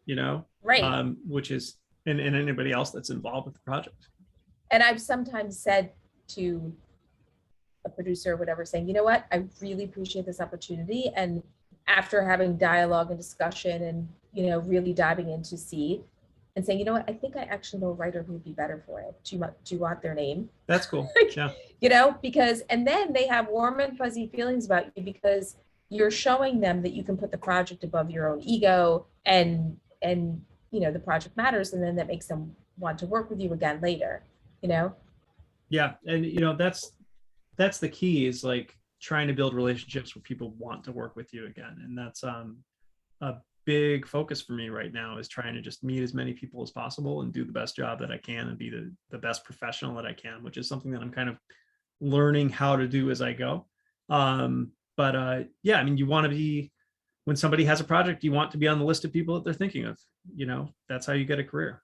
Right. Which is and anybody else that's involved with the project. And I've sometimes said to a producer or whatever, saying, you know what, I really appreciate this opportunity. And after having dialogue and discussion and, you know, really diving into see and saying, you know what, I think I actually know a writer who would be better for it. Do you want their name? That's cool. Yeah. You know, because, and then they have warm and fuzzy feelings about you because you're showing them that you can put the project above your own ego and, you know, the project matters. And then that makes them want to work with you again later, you know? Yeah. And, you know, that's the key, is like trying to build relationships where people want to work with you again. And that's a big focus for me right now, is trying to just meet as many people as possible and do the best job that I can and be the best professional that I can, which is something that I'm kind of learning how to do as I go. Yeah, I mean, you want to be, when somebody has a project, you want to be on the list of people that they're thinking of. You know, that's how you get a career.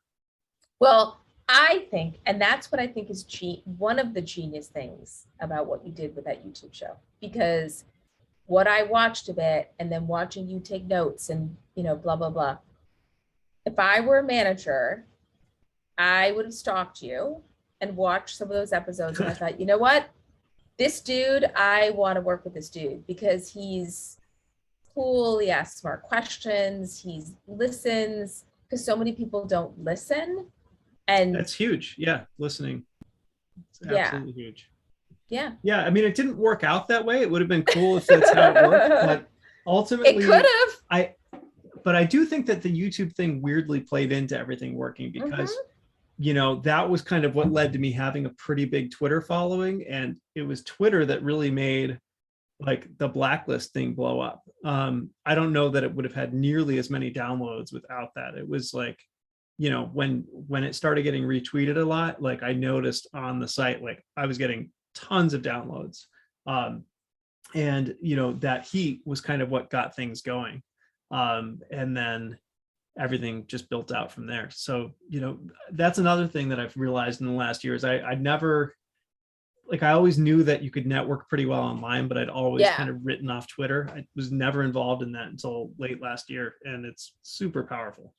Well, I think, and that's what I think is one of the genius things about what you did with that YouTube show, because what I watched of it and then watching you take notes and, you know, blah, blah, blah. If I were a manager, I would have stalked you and watched some of those episodes. And I thought, you know what, this dude, I want to work with this dude because he's cool. He asks smart questions. He listens, because so many people don't listen. And that's huge. Yeah. Listening. It's absolutely huge. Yeah. Yeah. I mean, it didn't work out that way. It would have been cool if that's how it worked, but ultimately it could have. But I do think that the YouTube thing weirdly played into everything working, because, you know, that was kind of what led to me having a pretty big Twitter following. And it was Twitter that really made like the blacklist thing blow up. I don't know that it would have had nearly as many downloads without that. It was like, you know, when it started getting retweeted a lot, like I noticed on the site, like I was getting tons of downloads. And, you know, that heat was kind of what got things going. And then everything just built out from there. So, you know, that's another thing that I've realized in the last year is I'd never, like, I always knew that you could network pretty well online, but I'd always kind of written off Twitter. I was never involved in that until late last year, and it's super powerful.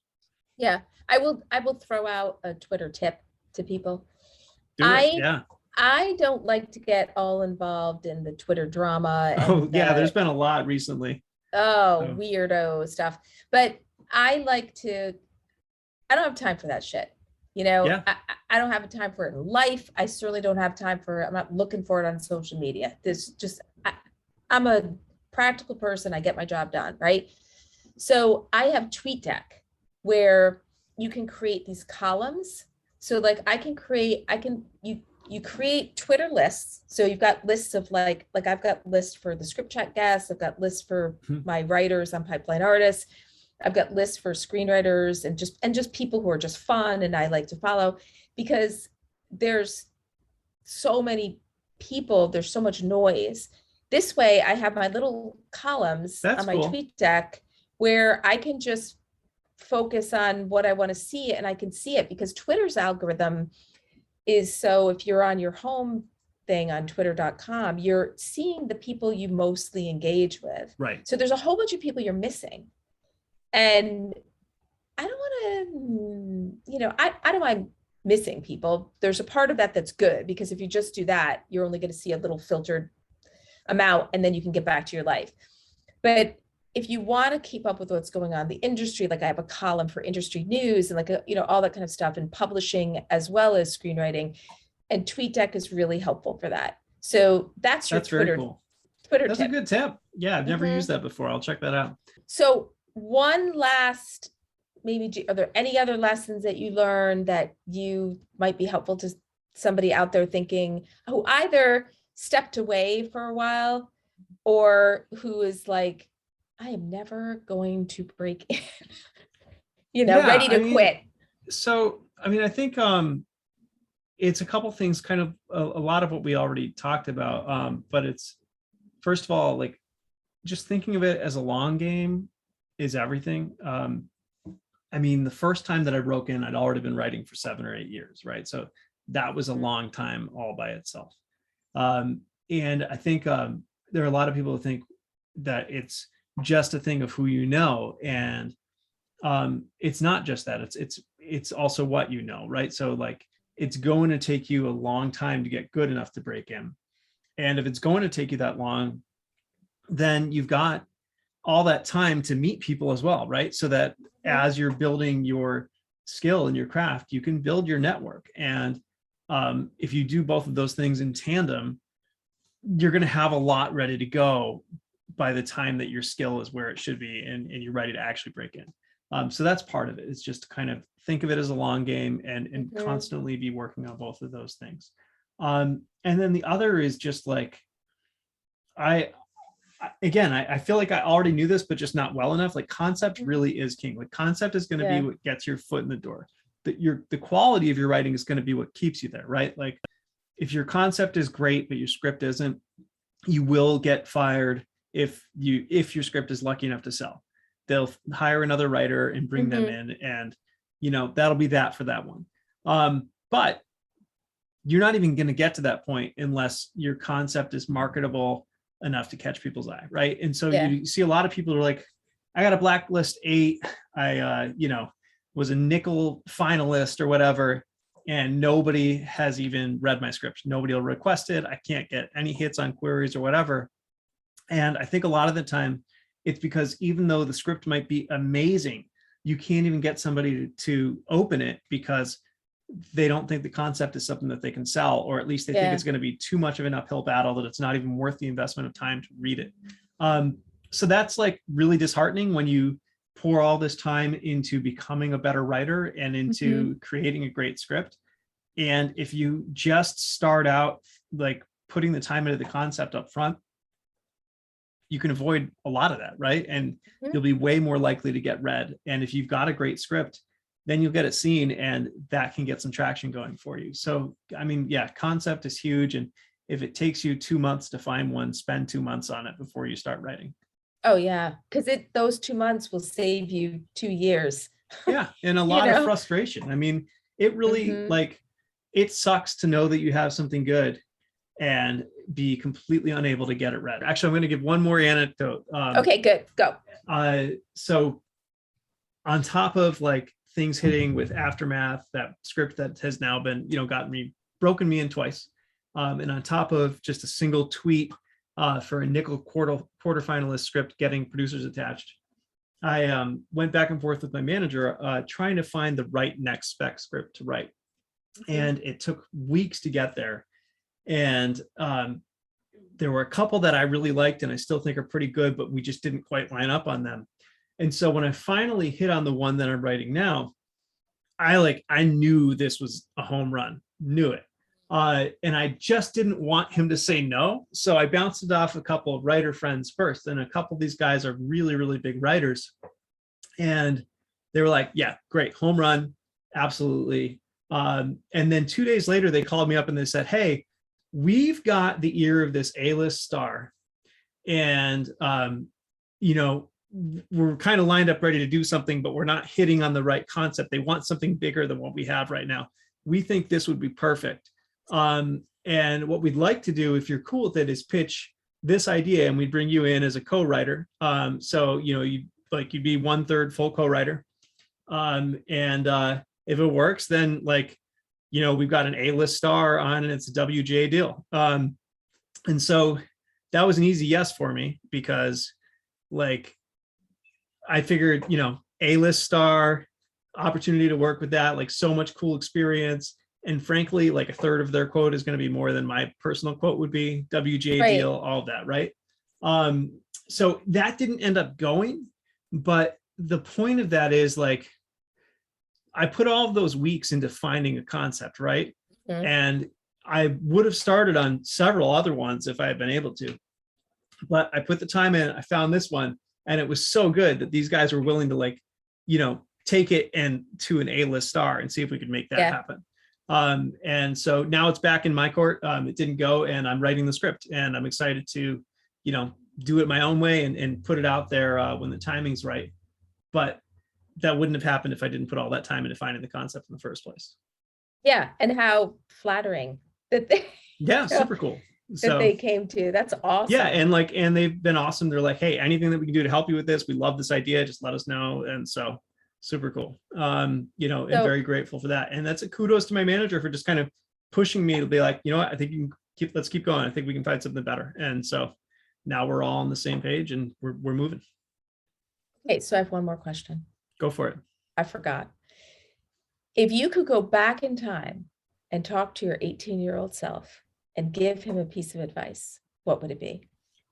Yeah, I will throw out a Twitter tip to people. I don't like to get all involved in the Twitter drama. And there's been a lot recently. Weirdo stuff. But I don't have time for that shit. You know, I don't have time for it in life. I certainly don't have time for it. I'm not looking for it on social media. I'm a practical person. I get my job done, right? So I have TweetDeck, where you can create these columns. So like you create Twitter lists. So you've got lists of like I've got lists for the script chat guests. I've got lists for my writers on Pipeline Artists. I've got lists for screenwriters and just people who are just fun and I like to follow, because there's so many people, there's so much noise. This way I have my little columns on my TweetDeck where I can just focus on what I want to see, and I can see it because Twitter's algorithm is, so if you're on your home thing on twitter.com, you're seeing the people you mostly engage with. Right. So there's a whole bunch of people you're missing. And I don't want to, you know, I don't mind missing people. There's a part of that that's good, because if you just do that, you're only going to see a little filtered amount and then you can get back to your life. But if you want to keep up with what's going on in the industry, like I have a column for industry news and like, you know, all that kind of stuff, and publishing as well as screenwriting, and TweetDeck is really helpful for that. So that's Twitter. Very cool. Twitter That's tip. A good tip. Yeah, I've never used that before. I'll check that out. So one last, maybe, are there any other lessons that you learned that you might be helpful to somebody out there thinking, who either stepped away for a while or who is like, I am never going to break in, you know, ready to quit? So, I mean, I think it's a couple things, kind of a lot of what we already talked about, but it's, first of all, like just thinking of it as a long game is everything. I mean, the first time that I broke in, I'd already been writing for 7 or 8 years, right? So that was a long time all by itself. And I think there are a lot of people who think that it's just a thing of who you know. And it's not just that, it's also what you know, right? So like it's going to take you a long time to get good enough to break in. And if it's going to take you that long, then you've got all that time to meet people as well, right? So that as you're building your skill and your craft, you can build your network. And if you do both of those things in tandem, you're going to have a lot ready to go by the time that your skill is where it should be, and you're ready to actually break in. So that's part of it. It's just to kind of think of it as a long game and constantly be working on both of those things. And then the other is just like, I feel like I already knew this, but just not well enough. Like concept really is king. Like concept is going to be what gets your foot in the door. The quality of your writing is going to be what keeps you there, right? Like if your concept is great, but your script isn't, you will get fired if your script is lucky enough to sell. They'll hire another writer and bring them in, and that'll be that for that one. But you're not even going to get to that point unless your concept is marketable enough to catch people's eye, right? And so you see a lot of people who are like, I got a blacklist 8, I was a nickel finalist or whatever, and nobody has even read my script. Nobody will request it. I can't get any hits on queries or whatever. And I think a lot of the time it's because even though the script might be amazing, you can't even get somebody to open it because they don't think the concept is something that they can sell, or at least they think it's going to be too much of an uphill battle that it's not even worth the investment of time to read it. So that's like really disheartening when you pour all this time into becoming a better writer and into creating a great script. And if you just start out like putting the time into the concept up front, you can avoid a lot of that, right? And you'll be way more likely to get read. And if you've got a great script, then you'll get it seen, and that can get some traction going for you. So, I mean, concept is huge. And if it takes you 2 months to find one, spend 2 months on it before you start writing. Oh yeah, because those 2 months will save you 2 years. Yeah, and a lot of frustration. I mean, it really like it sucks to know that you have something good and be completely unable to get it read. Actually, I'm going to give one more anecdote. Okay, good, go. So on top of like things hitting with Aftermath, that script that has now been, broken me in twice. And on top of just a single tweet for a nickel quarterfinalist script getting producers attached, I went back and forth with my manager trying to find the right next spec script to write. And it took weeks to get there. And there were a couple that I really liked and I still think are pretty good, but we just didn't quite line up on them. And so when I finally hit on the one that I'm writing now, I knew this was a home run, knew it. And I just didn't want him to say no. So I bounced it off a couple of writer friends first. And a couple of these guys are really, really big writers. And they were like, yeah, great, home run, absolutely. And then 2 days later, they called me up and they said, hey, we've got the ear of this A-list star. And, we're kind of lined up ready to do something, but we're not hitting on the right concept. They want something bigger than what we have right now. We think this would be perfect. And what we'd like to do, if you're cool with it, is pitch this idea and we'd bring you in as a co-writer. So, you'd be 1/3 full co-writer. And if it works, then we've got an A-list star on and it's a WGA deal. And so that was an easy yes for me because I figured, A-list star, opportunity to work with that, so much cool experience. And frankly, 1/3 of their quote is going to be more than my personal quote would be, WGA deal, all of that, right? So that didn't end up going. But the point of that is I put all of those weeks into finding a concept, right? And I would have started on several other ones if I had been able to. But I put the time in, I found this one. And it was so good that these guys were willing to take it and to an A-list star and see if we could make that happen. And so now it's back in my court. It didn't go, and I'm writing the script, and I'm excited to, do it my own way and put it out there when the timing's right. But that wouldn't have happened if I didn't put all that time into finding the concept in the first place. Yeah, and how flattering that they. Yeah, super cool. That they came to. That's awesome. Yeah, and they've been awesome. They're like, hey, anything that we can do to help you with this, we love this idea, just let us know. And so super cool. You know, and very grateful for that. And that's a kudos to my manager for just kind of pushing me to be like, you know what, I think you can let's keep going. I think we can find something better. And so now we're all on the same page and we're moving. Okay, so I have one more question. Go for it. I forgot. If you could go back in time and talk to your 18-year-old self and give him a piece of advice, what would it be?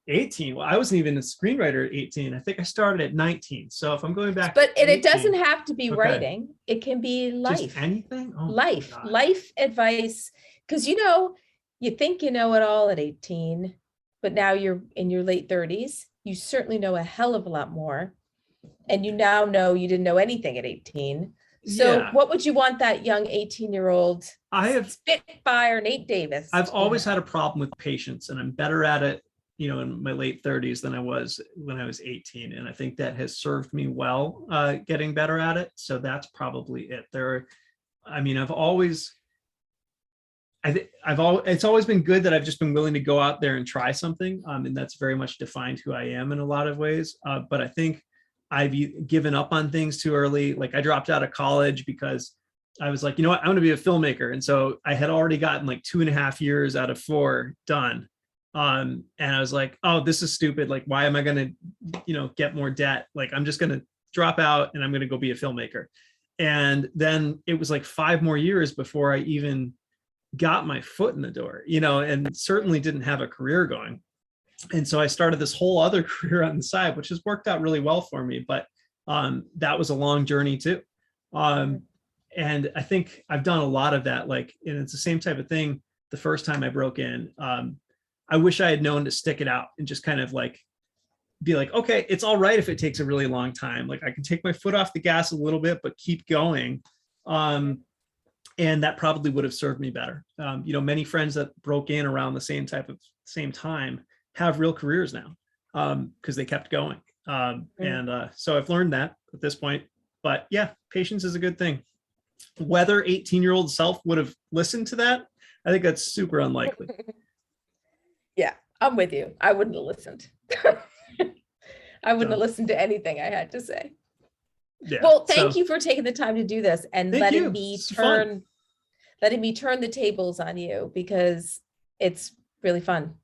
18. Well, I wasn't even a screenwriter at 18. I think I started at 19. So if I'm going back, but it doesn't have to be writing. It can be life. Just anything. Oh, life advice. Because you think you know it all at 18, but now you're in your late 30s. You certainly know a hell of a lot more, and you now know you didn't know anything at 18. So what would you want that young 18-year-old Spitfire Nate Davis? I've always had a problem with patience, and I'm better at it, in my late 30s than I was when I was 18. And I think that has served me well, getting better at it. So that's probably it. It's always been good that I've just been willing to go out there and try something. And that's very much defined who I am in a lot of ways. But I think I've given up on things too early. Like I dropped out of college because I was like, you know what, I want to be a filmmaker. And so I had already gotten like 2.5 years out of 4 done. And I was like, oh, this is stupid. Like, why am I going to, get more debt? Like, I'm just going to drop out and I'm going to go be a filmmaker. And then it was like 5 more years before I even got my foot in the door, and certainly didn't have a career going. And so I started this whole other career on the side, which has worked out really well for me. But that was a long journey too. And I think I've done a lot of that. Like, and it's the same type of thing. The first time I broke in, I wish I had known to stick it out and just kind of like be like, okay, it's all right if it takes a really long time. Like I can take my foot off the gas a little bit, but keep going. And that probably would have served me better. Many friends that broke in around the same time have real careers now, because they kept going. And so I've learned that at this point. But yeah, patience is a good thing. Whether 18-year-old self would have listened to that, I think that's super unlikely. Yeah, I'm with you. I wouldn't have listened. I wouldn't have listened to anything I had to say. Yeah, well, thank you for taking the time to do this and letting me turn the tables on you, because it's really fun.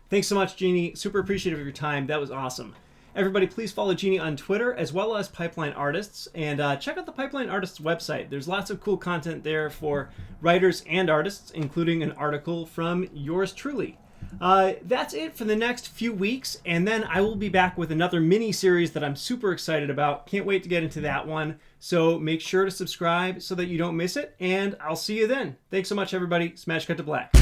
Thanks so much, Jeannie. Super appreciative of your time. That was awesome. Everybody, please follow Jeannie on Twitter as well as Pipeline Artists, and check out the Pipeline Artists website. There's lots of cool content there for writers and artists, including an article from yours truly. That's it for the next few weeks, and then I will be back with another mini series that I'm super excited about. Can't wait to get into that one. So make sure to subscribe so that you don't miss it, and I'll see you then. Thanks so much, everybody. Smash cut to black.